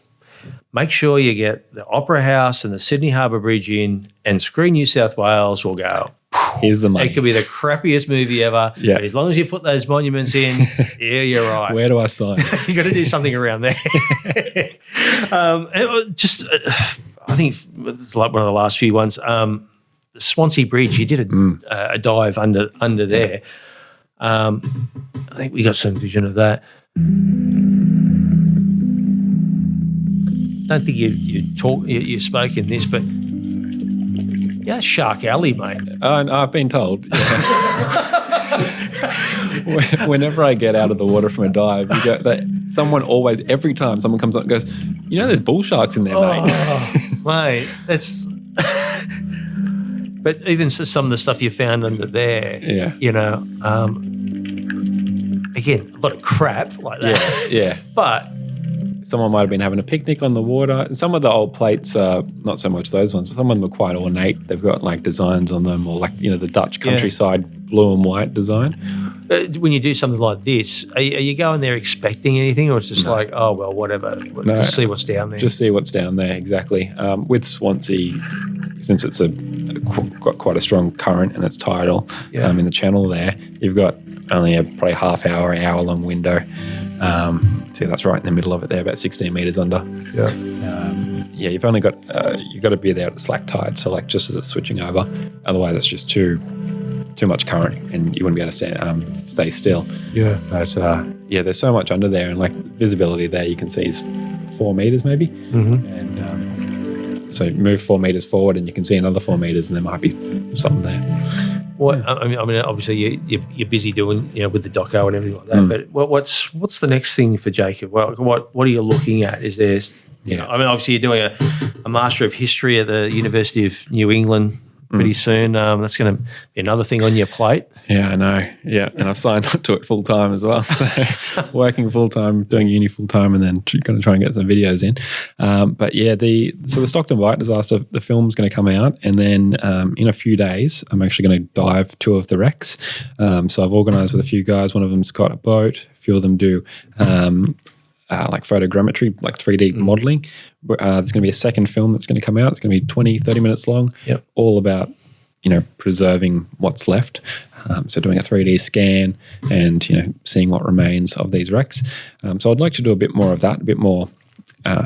make sure you get the Opera House and the Sydney Harbour Bridge in, and Screen New South Wales will go, here's the money. It could be the crappiest movie ever. Yeah. But as long as you put those monuments in, yeah, you're right. Where do I sign? You got to do something around there. I think it's like one of the last few ones. The Swansea Bridge, you did a dive under there. I think we got some vision of that. Don't think you spoke in this, but yeah, Shark Alley, mate. I've been told. Yeah. Whenever I get out of the water from a dive, you go, someone always, every time someone comes up and goes, there's bull sharks in there, mate. Mate, that's. But even some of the stuff you found under there, again, a lot of crap like that. Yeah. But someone might have been having a picnic on the water. And some of the old plates, not so much those ones, but some of them are quite ornate. They've got like designs on them, or like, the Dutch countryside blue and white design. When you do something like this, are you going there expecting anything, or it's just like, oh, well, whatever, just see what's down there? Just see what's down there, exactly. With Swansea, since it's got quite a strong current and it's tidal in the channel there, you've got only a probably hour long window. See, that's right in the middle of it there, about 16 metres under. You've only got you've got to be there at the slack tide, so like just as it's switching over. Otherwise, it's just too much current, and you wouldn't be able to stay still. But there's so much under there, and like visibility there, you can see is 4 metres maybe, and so move 4 metres forward, and you can see another 4 metres, and there might be something there. What I mean, obviously you're busy doing with the doco and everything like that. But what's the next thing for Jacob? What are you looking at? Is there? Obviously you're doing a Master of History at the University of New England pretty soon. That's going to be another thing on your plate. Yeah, I know. Yeah, and I've signed up to it full time as well. So working full time, doing uni full time, and then going to try and get some videos in. But yeah, the Stockton Bite disaster, the film's going to come out, and then in a few days, I'm actually going to dive 2 of the wrecks. So I've organised with a few guys. One of them's got a boat. A few of them do. Like photogrammetry, like 3D modelling. There's going to be a second film that's going to come out. It's going to be 20, 30 minutes long, all about, preserving what's left. So doing a 3D scan and, seeing what remains of these wrecks. So I'd like to do a bit more of that, a bit more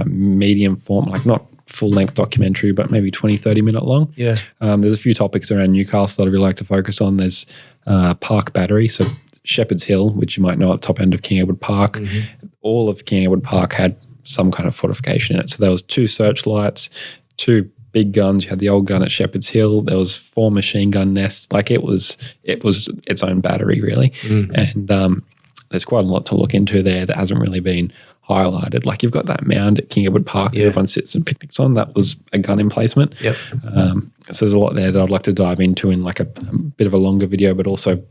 medium form, like not full-length documentary, but maybe 20, 30-minute long. Yeah. There's a few topics around Newcastle that I'd really like to focus on. There's Park Battery, so Shepherd's Hill, which you might know at the top end of King Edward Park. All of King Edward Park had some kind of fortification in it. So there was 2 searchlights, 2 big guns. You had the old gun at Shepherd's Hill. There was 4 machine gun nests. Like it was its own battery, really. And there's quite a lot to look into there that hasn't really been highlighted. Like you've got that mound at King Edward Park that everyone sits and picnics on. That was a gun emplacement. So there's a lot there that I'd like to dive into in like a bit of a longer video, but also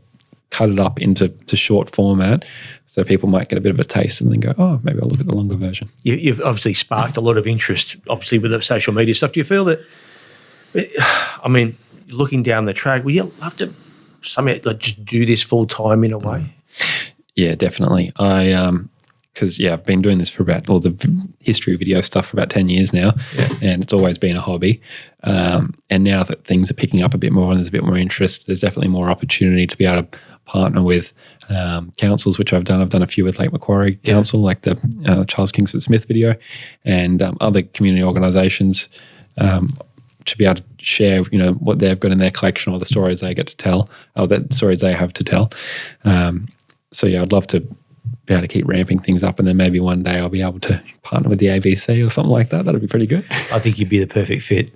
cut it up into short format, so people might get a bit of a taste and then go, oh, maybe I'll look at the longer version. You've obviously sparked a lot of interest, obviously, with the social media stuff. Do you feel that, looking down the track, would you love to somehow just do this full time in a way? Yeah, definitely. Because I've been doing this for all the history video stuff for about 10 years now, and it's always been a hobby. And now that things are picking up a bit more and there's a bit more interest, there's definitely more opportunity to be able to partner with councils, which I've done. I've done a few with Lake Macquarie Council, like the Charles Kingsford Smith video, and other community organisations to be able to share, what they've got in their collection or the stories they get to tell, or the stories they have to tell. So yeah, I'd love to be able to keep ramping things up, and then maybe one day I'll be able to partner with the ABC or something like that. That'd be pretty good. I think you'd be the perfect fit.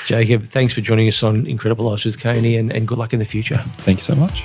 Jacob, thanks for joining us on Incredible Lives with Caney, and good luck in the future. Thank you so much.